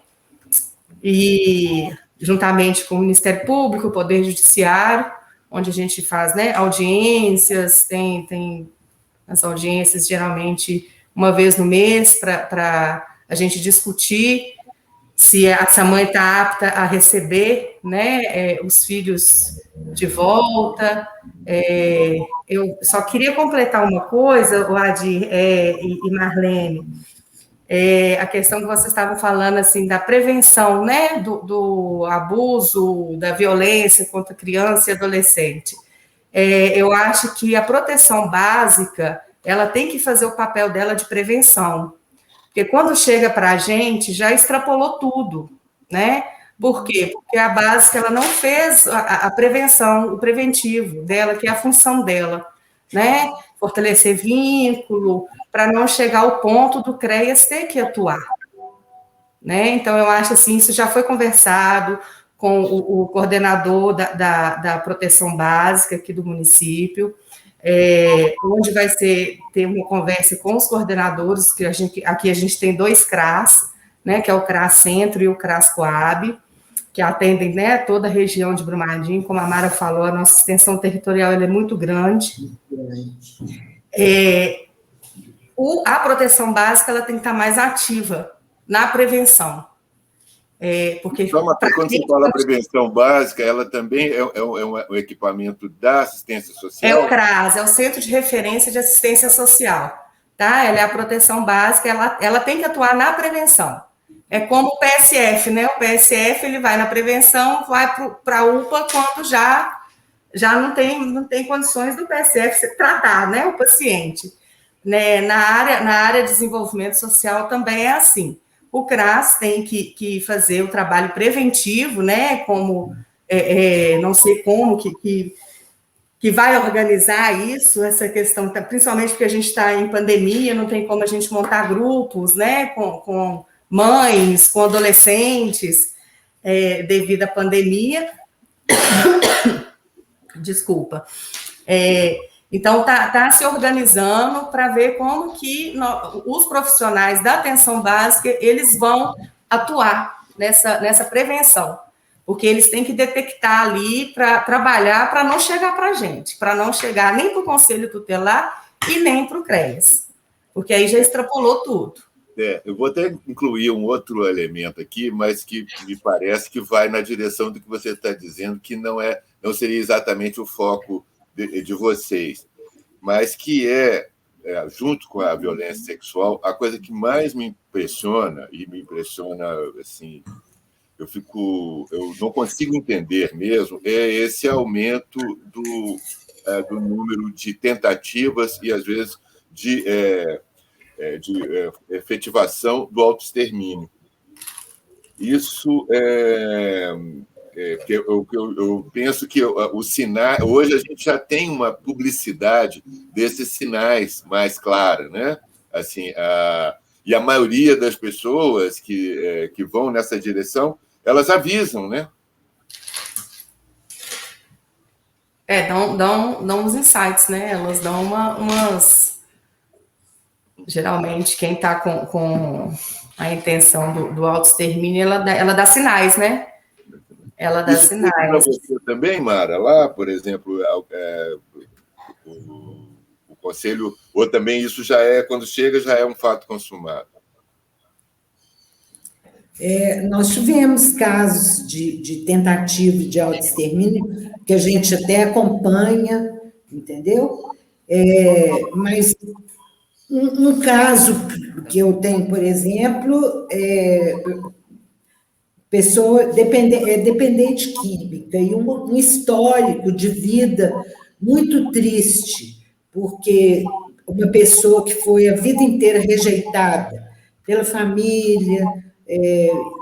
e juntamente com o Ministério Público, o Poder Judiciário, onde a gente faz, né, audiências, tem as audiências geralmente uma vez no mês para a gente discutir se essa mãe está apta a receber, né, os filhos de volta. Eu só queria completar uma coisa, Adir e Marlene, a questão que vocês estavam falando, assim, da prevenção, né, do abuso, da violência contra criança e adolescente. Eu acho que a proteção básica, ela tem que fazer o papel dela de prevenção. Porque quando chega para a gente, já extrapolou tudo, né? Por quê? Porque a básica, ela não fez a prevenção, o preventivo dela, que é a função dela, né? Fortalecer vínculo, para não chegar ao ponto do CREAS ter que atuar, né? Então, eu acho assim, isso já foi conversado com o coordenador da proteção básica aqui do município, onde vai ter uma conversa com os coordenadores, que aqui a gente tem 2 CRAS, né, que é o CRAS Centro e o CRAS Coab, que atendem, né, toda a região de Brumadinho. Como a Mara falou, a nossa extensão territorial ela é muito grande. A proteção básica ela tem que estar mais ativa na prevenção. Porque quando você fala prevenção básica, ela também é um equipamento da assistência social? É o CRAS, é o Centro de Referência de Assistência Social. Tá? Ela é a proteção básica, ela tem que atuar na prevenção. É como o PSF, né? O PSF ele vai na prevenção, vai para a UPA quando já não tem condições do PSF tratar, né, o paciente. Né? Na área de desenvolvimento social também é assim. O CRAS tem que fazer o trabalho preventivo, né? Como não sei como que que vai organizar isso, essa questão, principalmente porque a gente está em pandemia, não tem como a gente montar grupos, né, com mães, com adolescentes, devido à pandemia. Desculpa. Então, está se organizando para ver como que os profissionais da atenção básica, eles vão atuar nessa prevenção, porque eles têm que detectar ali para trabalhar, para não chegar para a gente, para não chegar nem para o Conselho Tutelar e nem para o CREAS, porque aí já extrapolou tudo. Eu vou até incluir um outro elemento aqui, mas que me parece que vai na direção do que você está dizendo, que não seria exatamente o foco de vocês, mas que junto com a violência sexual, a coisa que mais me impressiona, assim, eu não consigo entender mesmo, é esse aumento do número de tentativas e, às vezes, de efetivação do autoextermínio. Isso eu penso que os sinais... Hoje a gente já tem uma publicidade desses sinais mais clara, né? Assim, e a maioria das pessoas que vão nessa direção, elas avisam, né? Dão uns insights, né? Elas dão umas... Geralmente, quem está com a intenção do autoextermínio, ela dá sinais, né? Ela dá sinais. Para você também, Mara, lá, por exemplo, o conselho, ou também isso quando chega, já é um fato consumado? Nós tivemos casos de tentativa de autoextermínio, que a gente até acompanha, entendeu? Mas um caso que eu tenho, por exemplo, pessoa dependente química e um histórico de vida muito triste, porque uma pessoa que foi a vida inteira rejeitada pela família,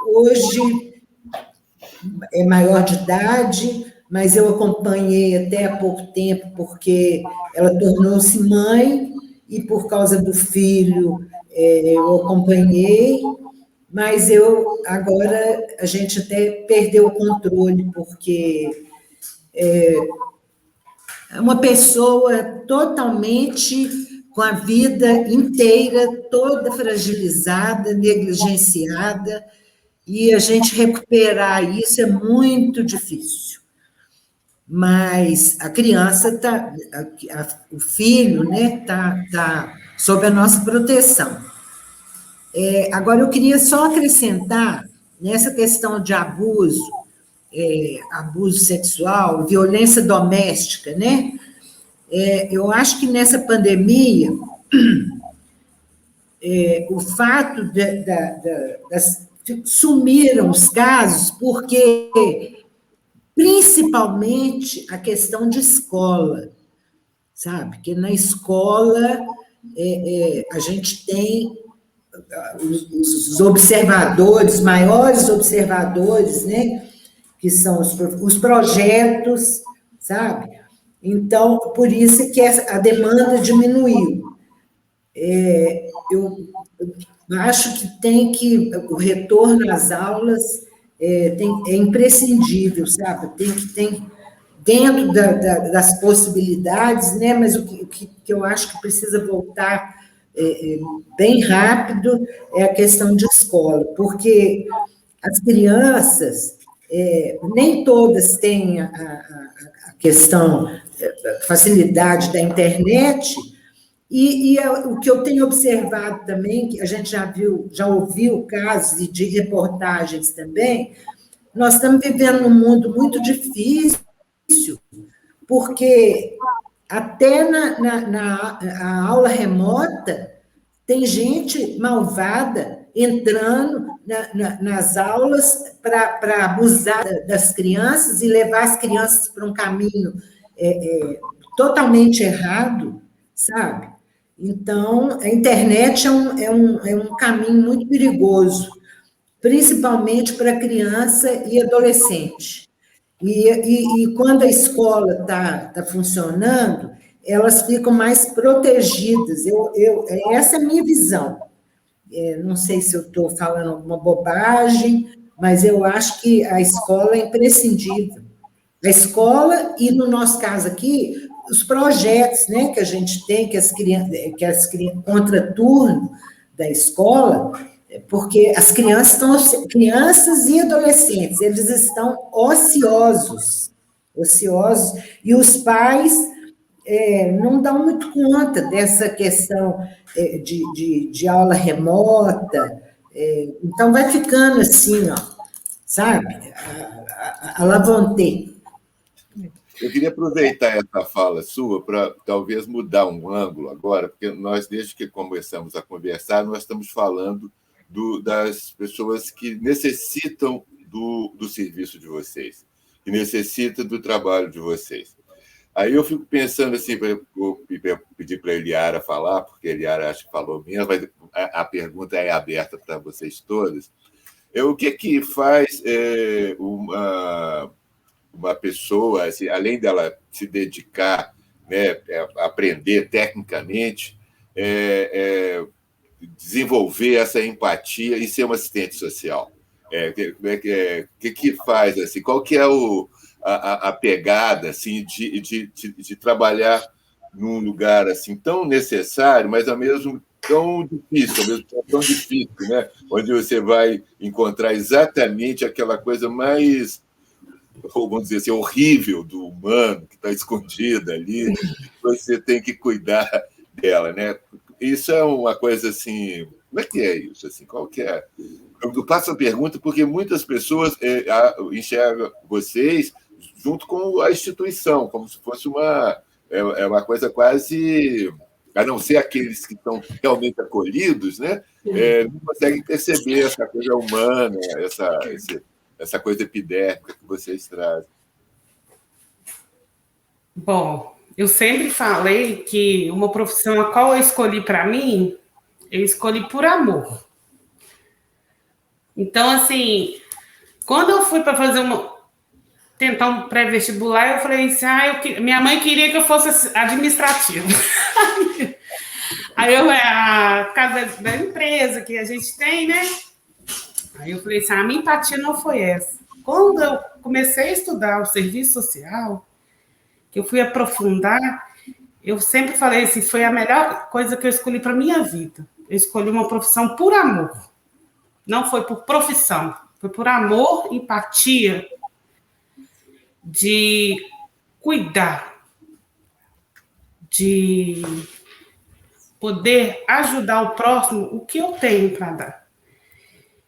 hoje é maior de idade, mas eu acompanhei até há pouco tempo, porque ela tornou-se mãe, e por causa do filho eu acompanhei, mas agora a gente até perdeu o controle, porque é uma pessoa totalmente com a vida inteira toda fragilizada, negligenciada, e a gente recuperar isso é muito difícil. Mas a criança o filho, né, tá sob a nossa proteção. Agora, eu queria só acrescentar, nessa questão de abuso sexual, violência doméstica, né? Eu acho que nessa pandemia, o fato sumiram os casos, porque, principalmente, a questão de escola, sabe? Que na escola a gente tem os observadores, maiores observadores, né? Que são os projetos, sabe? Então, por isso que a demanda diminuiu. Eu acho que o retorno às aulas é imprescindível, sabe? Tem dentro das possibilidades, né? Mas o que eu acho que precisa voltar bem rápido é a questão de escola, porque as crianças, nem todas têm a questão, a facilidade da internet, e o que eu tenho observado também, que a gente já ouviu casos de reportagens também, nós estamos vivendo num mundo muito difícil, porque até na aula remota tem gente malvada entrando nas aulas para abusar das crianças e levar as crianças para um caminho totalmente errado, sabe? Então, a internet é um caminho muito perigoso, principalmente para criança e adolescente. E quando a escola está funcionando, elas ficam mais protegidas. Essa é a minha visão. Não sei se eu estou falando alguma bobagem, mas eu acho que a escola é imprescindível. A escola e, no nosso caso aqui, os projetos, né, que a gente tem, que as crianças contraturno da escola, porque as crianças e adolescentes, eles estão ociosos, e os pais não dão muito conta dessa questão de aula remota, então vai ficando assim, ó, sabe, a lavonter. Eu queria aproveitar essa fala sua para talvez mudar um ângulo agora, porque nós, desde que começamos a conversar, nós estamos falando das pessoas que necessitam do serviço de vocês, que necessitam do trabalho de vocês. Aí eu fico pensando assim, vou pedir para a Eliara falar, porque a Eliara acho que falou mesmo, mas a pergunta é aberta para vocês todas. O que faz uma pessoa, assim, além dela se dedicar, né, a aprender tecnicamente, desenvolver essa empatia e ser uma assistente social? Que faz, assim, qual que é a pegada, assim, de trabalhar num lugar assim tão necessário, mas ao mesmo tão difícil, né? Onde você vai encontrar exatamente aquela coisa mais, vamos dizer assim, horrível do humano que está escondida ali, você tem que cuidar dela, né? Isso é uma coisa assim. Como é que é isso? Assim, qual que é? Eu passo a pergunta porque muitas pessoas enxergam vocês junto com a instituição, como se fosse uma coisa quase, a não ser aqueles que estão realmente acolhidos, né? Não conseguem perceber essa coisa humana, essa coisa epidérmica que vocês trazem. Bom, eu sempre falei que uma profissão a qual eu escolhi para mim, eu escolhi por amor. Então, assim, quando eu fui para tentar um pré-vestibular, eu falei assim, minha mãe queria que eu fosse administrativa. Aí a casa da empresa que a gente tem, né? Aí eu falei assim, a minha empatia não foi essa. Quando eu comecei a estudar o serviço social, que eu fui aprofundar, eu sempre falei assim, foi a melhor coisa que eu escolhi para minha vida. Eu escolhi uma profissão por amor. Não foi por profissão, foi por amor, empatia, de cuidar, de poder ajudar o próximo, o que eu tenho para dar.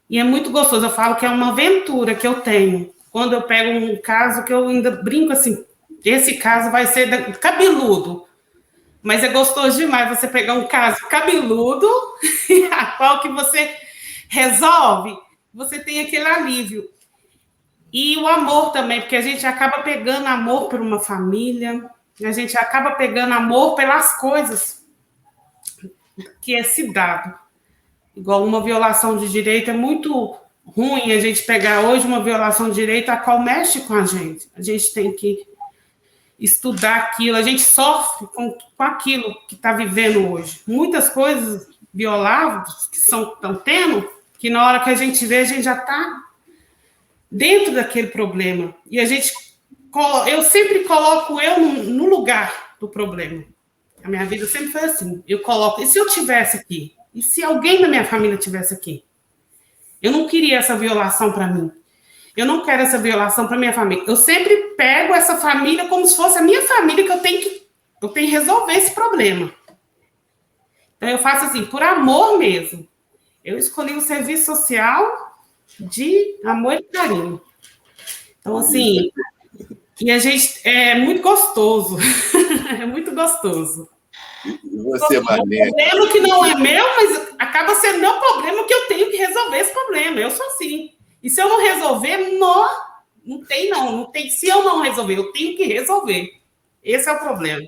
E é muito gostoso, eu falo que é uma aventura que eu tenho. Quando eu pego um caso que eu ainda brinco assim, esse caso vai ser cabeludo, mas é gostoso demais você pegar um caso cabeludo, a qual que você resolve, você tem aquele alívio. E o amor também, porque a gente acaba pegando amor por uma família, a gente acaba pegando amor pelas coisas que é se dado. Igual uma violação de direito, é muito ruim a gente pegar hoje uma violação de direito a qual mexe com a gente. A gente tem que estudar aquilo, a gente sofre com aquilo que está vivendo hoje. Muitas coisas violáveis que estão tendo, que na hora que a gente vê, a gente já está dentro daquele problema. E eu sempre coloco eu no lugar do problema. A minha vida sempre foi assim. Eu coloco, e se eu tivesse aqui? E se alguém da minha família tivesse aqui? Eu não queria essa violação para mim. Eu não quero essa violação para minha família. Eu sempre pego essa família como se fosse a minha família, que eu tenho que resolver esse problema. Então, eu faço assim, por amor mesmo. Eu escolhi o serviço social de amor e carinho. Então, assim, e a gente é muito gostoso. É muito gostoso. E você, Marlene? É um problema que não é meu, mas acaba sendo meu problema, que eu tenho que resolver esse problema. Eu sou assim. E se eu não resolver, não tem. Se eu não resolver, eu tenho que resolver. Esse é o problema.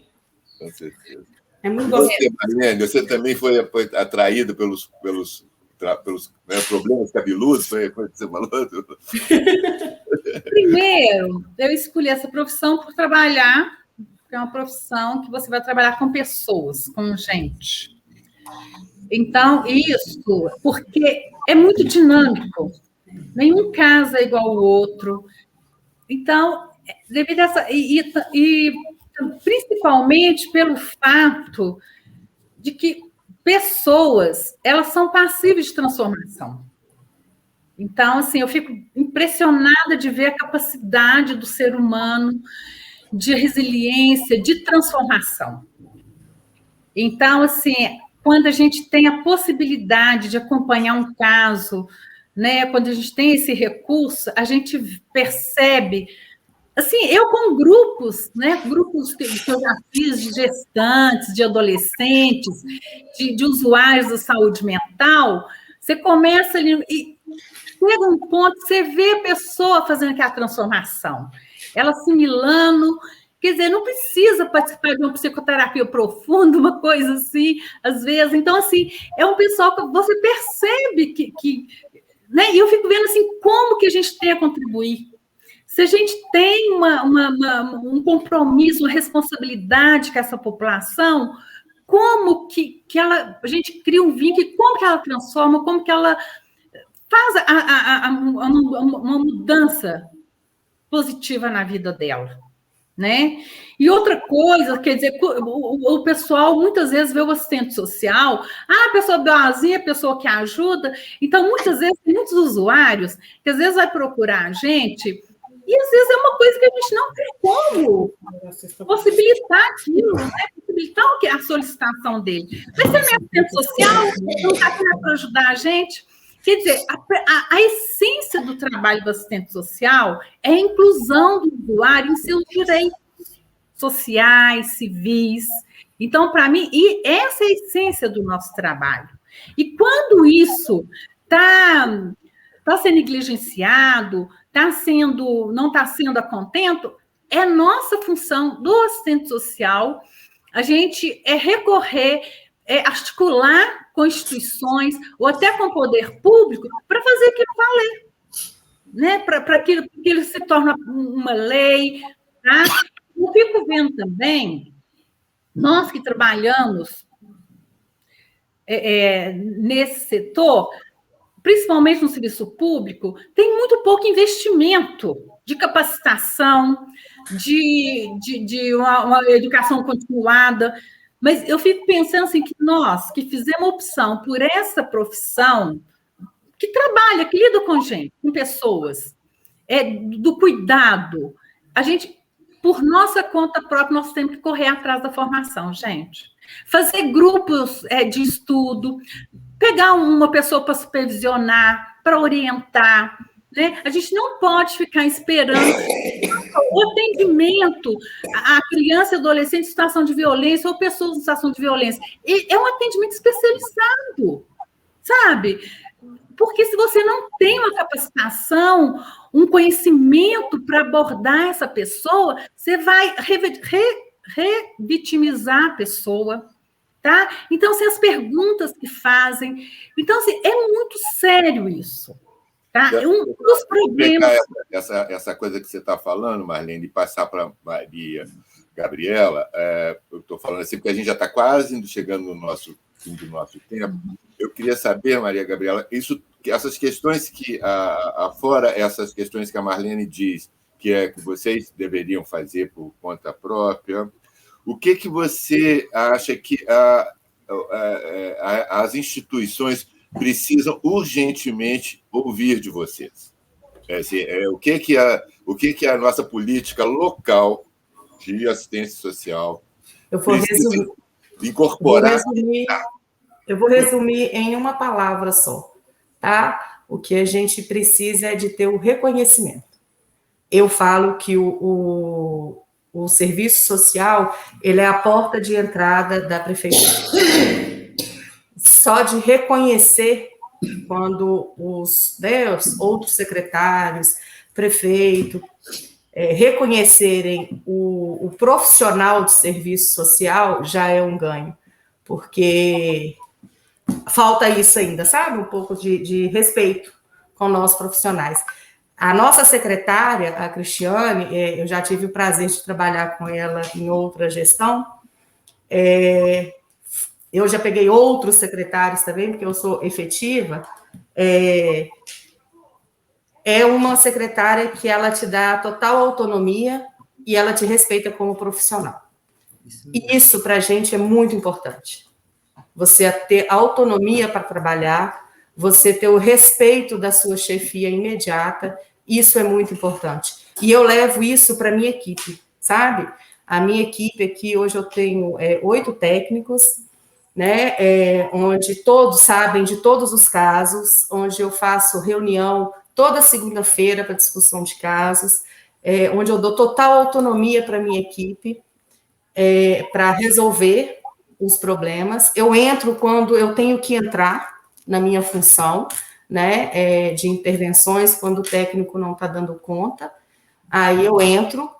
Com certeza. É muito gostoso. Você, Marlene, você também foi atraído pelos problemas cabeludos? Foi o que você falou? Primeiro, eu escolhi essa profissão por trabalhar, porque é uma profissão que você vai trabalhar com pessoas, com gente. Então, isso, porque é muito dinâmico. Nenhum caso é igual ao outro. Então, devido a essa... E principalmente pelo fato de que pessoas, elas são passíveis de transformação. Então, assim, eu fico impressionada de ver a capacidade do ser humano de resiliência, de transformação. Então, assim, quando a gente tem a possibilidade de acompanhar um caso, né, quando a gente tem esse recurso, a gente percebe, assim, eu com grupos, né, grupos que eu já fiz de gestantes, de adolescentes, de usuários da saúde mental, você começa ali e chega um ponto, você vê a pessoa fazendo aquela transformação, ela assimilando, quer dizer, não precisa participar de uma psicoterapia profunda, uma coisa assim, às vezes. Então, assim, é um pessoal que você percebe que né? E eu fico vendo, assim, como que a gente tem a contribuir. Se a gente tem um compromisso, uma responsabilidade com essa população, como que a gente cria um vínculo, como que ela transforma, como que ela faz uma mudança positiva na vida dela, né? E outra coisa, quer dizer, o pessoal muitas vezes vê o assistente social, a pessoa boazinha, a pessoa que ajuda, então muitas vezes tem muitos usuários que às vezes vai procurar a gente e às vezes é uma coisa que a gente não tem como possibilitar aquilo, né? Possibilitar a solicitação dele. Mas se é minha assistente social, não está querendo para ajudar a gente. Quer dizer, a essência do trabalho do assistente social é a inclusão do usuário em seus direitos sociais, civis. Então, para mim, e essa é a essência do nosso trabalho. E quando isso está sendo negligenciado, não está sendo a contento, é nossa função do assistente social a gente recorrer, articular com instituições ou até com o poder público para fazer aquilo valer, né? Para que aquilo se torne uma lei. Tá? Eu fico vendo também, nós que trabalhamos nesse setor, principalmente no serviço público, tem muito pouco investimento de capacitação, de uma educação continuada. Mas eu fico pensando assim, que nós que fizemos opção por essa profissão, que trabalha, que lida com gente, com pessoas, do cuidado, a gente, por nossa conta própria, nós temos que correr atrás da formação, gente. Fazer grupos de estudo, pegar uma pessoa para supervisionar, para orientar, né? A gente não pode ficar esperando o atendimento à criança e adolescente em situação de violência ou pessoas em situação de violência. E é um atendimento especializado, sabe? Porque se você não tem uma capacitação, um conhecimento para abordar essa pessoa, você vai revitimizar a pessoa, tá? Então, assim, as perguntas que fazem... Então, assim, é muito sério isso. Tá? Um dos problemas... Essa coisa que você está falando, Marlene, de passar para Maria Gabriela, eu estou falando assim porque a gente já está quase chegando no fim do nosso tempo. Eu queria saber, Maria Gabriela, essas questões que, fora essas questões que a Marlene diz, que vocês deveriam fazer por conta própria, o que você acha que as instituições precisam urgentemente ouvir de vocês? O que a nossa política local de assistência social precisa incorporar? Eu vou resumir em uma palavra só, tá? O que a gente precisa é de ter o reconhecimento. Eu falo que o serviço social, ele é a porta de entrada da prefeitura. Só de reconhecer quando os outros secretários, prefeito, reconhecerem o profissional de serviço social, já é um ganho, porque falta isso ainda, sabe? Um pouco de respeito com nós profissionais. A nossa secretária, a Cristiane, eu já tive o prazer de trabalhar com ela em outra gestão. Eu já peguei outros secretários também, porque eu sou efetiva. É uma secretária que ela te dá total autonomia e ela te respeita como profissional. E isso, para a gente, é muito importante. Você ter autonomia para trabalhar, você ter o respeito da sua chefia imediata, isso é muito importante. E eu levo isso para a minha equipe, sabe? A minha equipe aqui, hoje eu tenho 8 técnicos, né? Onde todos sabem de todos os casos, onde eu faço reunião toda segunda-feira para discussão de casos, onde eu dou total autonomia para a minha equipe, para resolver os problemas. Eu entro quando eu tenho que entrar na minha função, né, de intervenções, quando o técnico não está dando conta, aí eu entro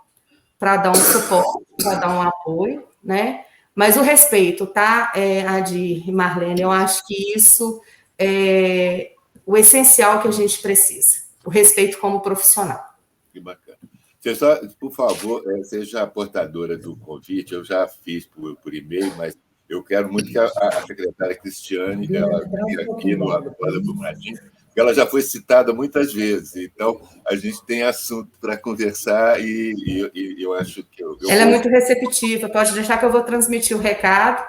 para dar um suporte, para dar um apoio, né, mas o respeito, tá, Adir e Marlene, eu acho que isso é o essencial que a gente precisa, o respeito como profissional. Que bacana. Você só, por favor, seja a portadora do convite, eu já fiz por e-mail, mas eu quero muito que a secretária Cristiane ela venha aqui no Aula Brumadinho, porque ela já foi citada muitas vezes, então a gente tem assunto para conversar e eu acho que... Ela é muito receptiva, pode deixar que eu vou transmitir o recado.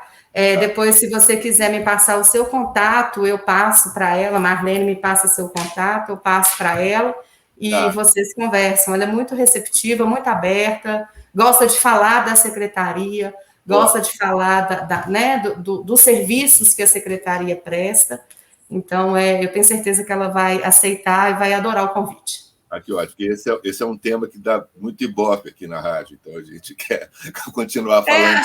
Depois, se você quiser me passar o seu contato, eu passo para ela, Marlene me passa seu contato, eu passo para ela, e vocês conversam. Ela é muito receptiva, muito aberta, gosta de falar da secretaria, gosta de falar né, dos serviços que a secretaria presta. Então, eu tenho certeza que ela vai aceitar e vai adorar o convite. Que ótimo, porque esse é um tema que dá muito ibope aqui na rádio, então a gente quer continuar falando.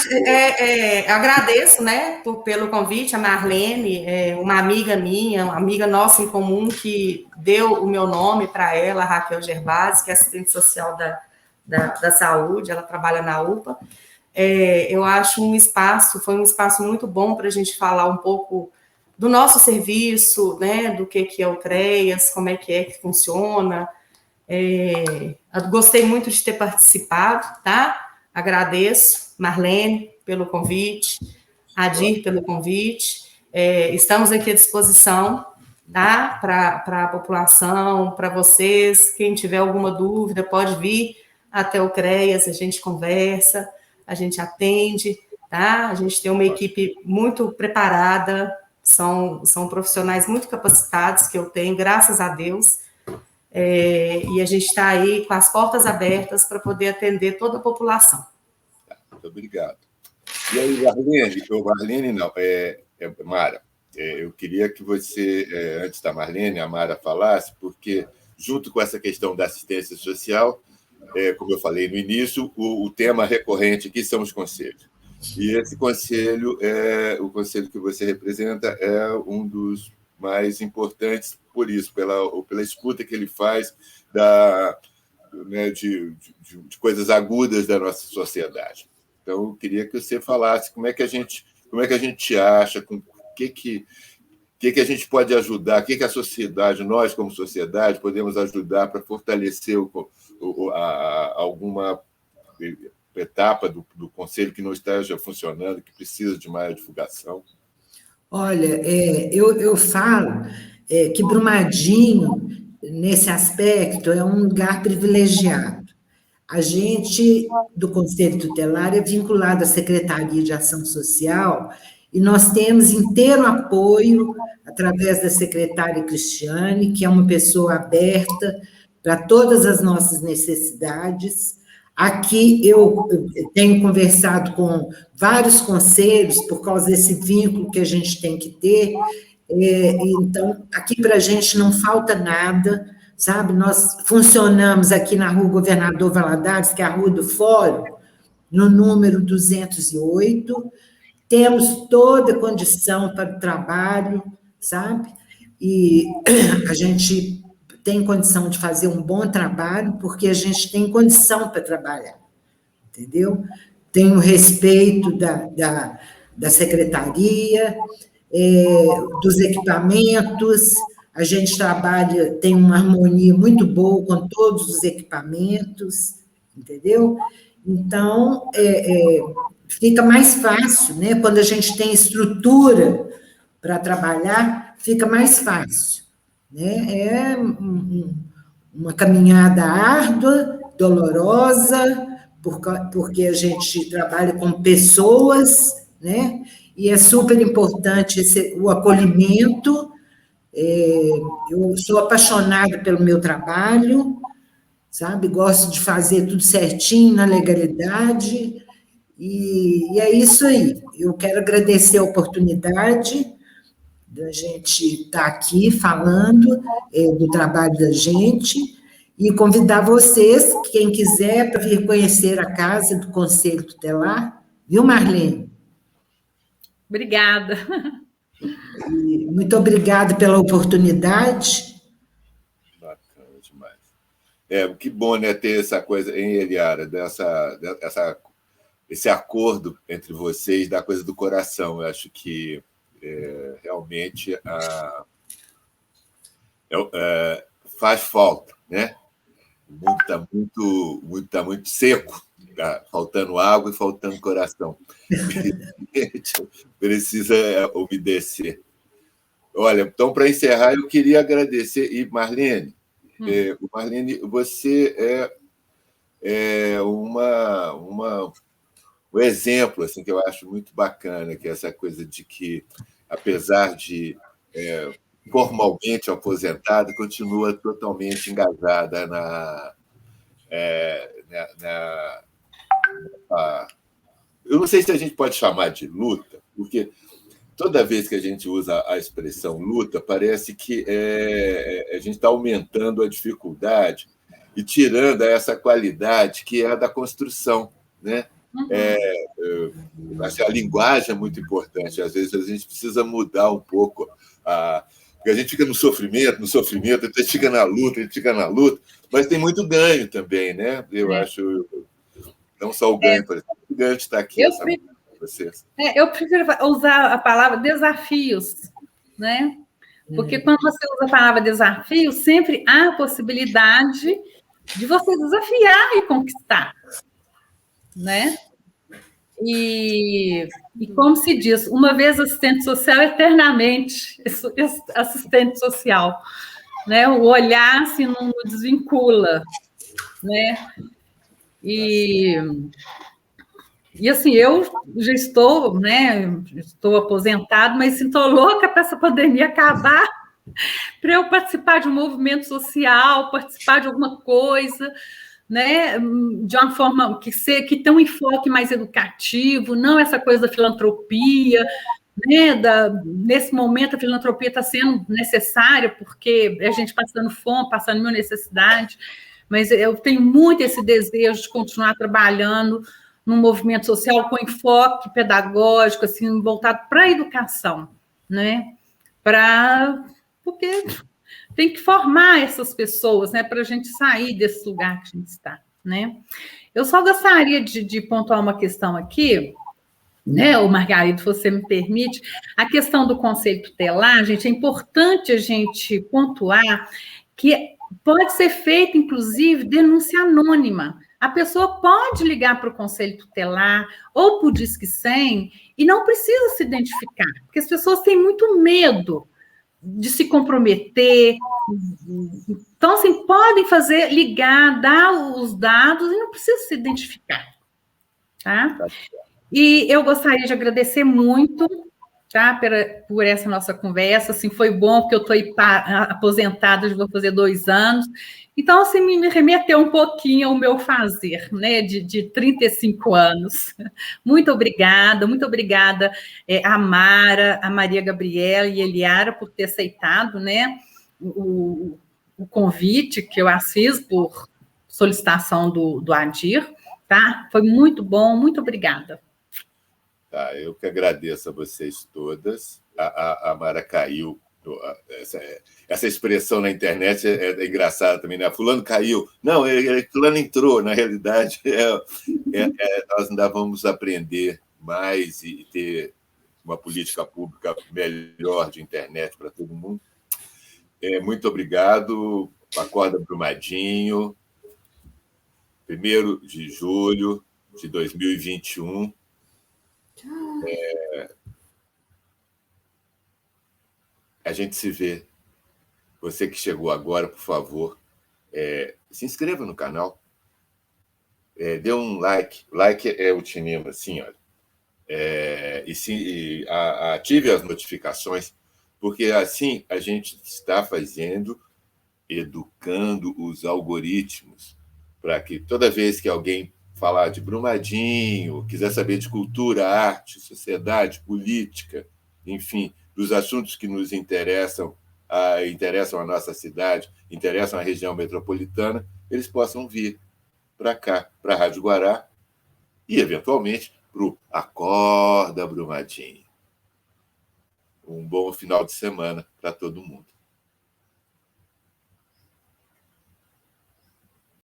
Agradeço, né, pelo convite, a Marlene, uma amiga minha, uma amiga nossa em comum, que deu o meu nome para ela, Raquel Gervasi, que é assistente social da saúde, ela trabalha na UPA. Eu acho foi um espaço muito bom para a gente falar um pouco do nosso serviço, né, do que é o CREAS, como é que funciona. Gostei muito de ter participado, tá? Agradeço, Marlene, pelo convite, Adir, pelo convite. Estamos aqui à disposição, tá? Para a população, para vocês. Quem tiver alguma dúvida, pode vir até o CREAS, a gente conversa, a gente atende, tá? A gente tem uma equipe muito preparada, são profissionais muito capacitados que eu tenho, graças a Deus. E a gente está aí com as portas abertas para poder atender toda a população. Muito obrigado. E aí, Marlene não, Mara, eu queria que você, antes da Marlene, a Mara falasse, porque, junto com essa questão da assistência social, como eu falei no início, o tema recorrente aqui são os conselhos. E esse conselho, o conselho que você representa, é um dos mais importantes por isso, pela escuta que ele faz de coisas agudas da nossa sociedade. Então, eu queria que você falasse como é que a gente acha, o que a gente pode ajudar, o que a sociedade, nós como sociedade, podemos ajudar para fortalecer alguma etapa do Conselho que não esteja funcionando, que precisa de maior divulgação. Olha, eu falo que Brumadinho, nesse aspecto, é um lugar privilegiado. A gente, do Conselho Tutelar, é vinculado à Secretaria de Ação Social e nós temos inteiro apoio através da secretária Cristiane, que é uma pessoa aberta para todas as nossas necessidades. Aqui eu tenho conversado com vários conselhos por causa desse vínculo que a gente tem que ter. Então, aqui para a gente não falta nada, sabe? Nós funcionamos aqui na Rua Governador Valadares, que é a Rua do Fórum, no número 208, temos toda a condição para o trabalho, sabe? E a gente tem condição de fazer um bom trabalho, porque a gente tem condição para trabalhar, entendeu? Tem o respeito da secretaria, dos equipamentos. A gente trabalha, tem uma harmonia muito boa com todos os equipamentos, entendeu? Então, fica mais fácil, né? Quando a gente tem estrutura para trabalhar, fica mais fácil, né? É uma caminhada árdua, dolorosa, porque a gente trabalha com pessoas, né? E é super importante o acolhimento. Eu sou apaixonada pelo meu trabalho, sabe? Gosto de fazer tudo certinho, na legalidade, e é isso aí. Eu quero agradecer a oportunidade da gente estar aqui falando do trabalho da gente e convidar vocês, quem quiser, para vir conhecer a casa do Conselho Tutelar, viu, Marlene? Obrigada. E muito obrigada pela oportunidade. Bacana demais. Que bom, né, ter essa coisa, hein, Eliara, esse acordo entre vocês da coisa do coração. Eu acho que realmente faz falta, né? O mundo está muito seco, tá faltando água e faltando coração. Precisa umedecer. Olha, então, para encerrar, eu queria agradecer. E, Marlene, você é um exemplo assim, que eu acho muito bacana, que é essa coisa de que, apesar de formalmente aposentada, continua totalmente engajada eu não sei se a gente pode chamar de luta, porque toda vez que a gente usa a expressão luta, parece que a gente está aumentando a dificuldade e tirando essa qualidade que é a da construção, né? Acho que a linguagem é muito importante. Às vezes a gente precisa mudar um pouco porque a gente fica no sofrimento, a gente fica na luta, mas tem muito ganho também, né? Eu acho, não só o ganho, por exemplo, o ganho de estar aqui com vocês. Eu prefiro usar a palavra desafios, né? Porque quando você usa a palavra desafio, sempre há a possibilidade de você desafiar e conquistar, né? E como se diz, uma vez assistente social, eternamente assistente social, né? O olhar se não desvincula, né? E assim, eu já estou, né? Estou aposentado, mas estou louca para essa pandemia acabar, para eu participar de um movimento social, participar de alguma coisa, né, de uma forma que tenha um enfoque mais educativo, não essa coisa da filantropia, né, nesse momento a filantropia está sendo necessária, porque a gente passando fome, passando mil necessidades, mas eu tenho muito esse desejo de continuar trabalhando num movimento social com enfoque pedagógico, assim, voltado para a educação, né, porque tem que formar essas pessoas, né, para a gente sair desse lugar que a gente está, né? Eu só gostaria de pontuar uma questão aqui, né, o Margarida, se você me permite, a questão do Conselho Tutelar, gente, é importante a gente pontuar que pode ser feita, inclusive, denúncia anônima. A pessoa pode ligar para o Conselho Tutelar ou para o Disque 100 e não precisa se identificar, porque as pessoas têm muito medo de se comprometer. Então, assim, podem ligar, dar os dados e não precisa se identificar, tá? E eu gostaria de agradecer muito, tá, por essa nossa conversa, assim, foi bom, porque eu estou aposentada, já vou fazer 2 anos, então, assim, me remeteu um pouquinho ao meu fazer, né, de 35 anos. Muito obrigada a Mara, a Maria Gabriela e a Eliara por ter aceitado, né, o convite que eu as fiz por solicitação do Adir, tá? Foi muito bom, muito obrigada. Tá, eu que agradeço a vocês todas. A Mara caiu. Essa expressão na internet é engraçada também, né? Fulano caiu. Não, fulano entrou. Na realidade, nós ainda vamos aprender mais e ter uma política pública melhor de internet para todo mundo. Muito obrigado. Acorda Brumadinho, 1º de julho de 2021. A gente se vê. Você que chegou agora, por favor, se inscreva no canal. Dê um like. Like é o cinema, assim, olha. E ative as notificações, porque assim a gente está educando os algoritmos, para que toda vez que alguém falar de Brumadinho, quiser saber de cultura, arte, sociedade, política, enfim, dos assuntos que nos interessam a nossa cidade, interessam a região metropolitana, eles possam vir para cá, para a Rádio Guará, e, eventualmente, para o Acorda Brumadinho. Um bom final de semana para todo mundo.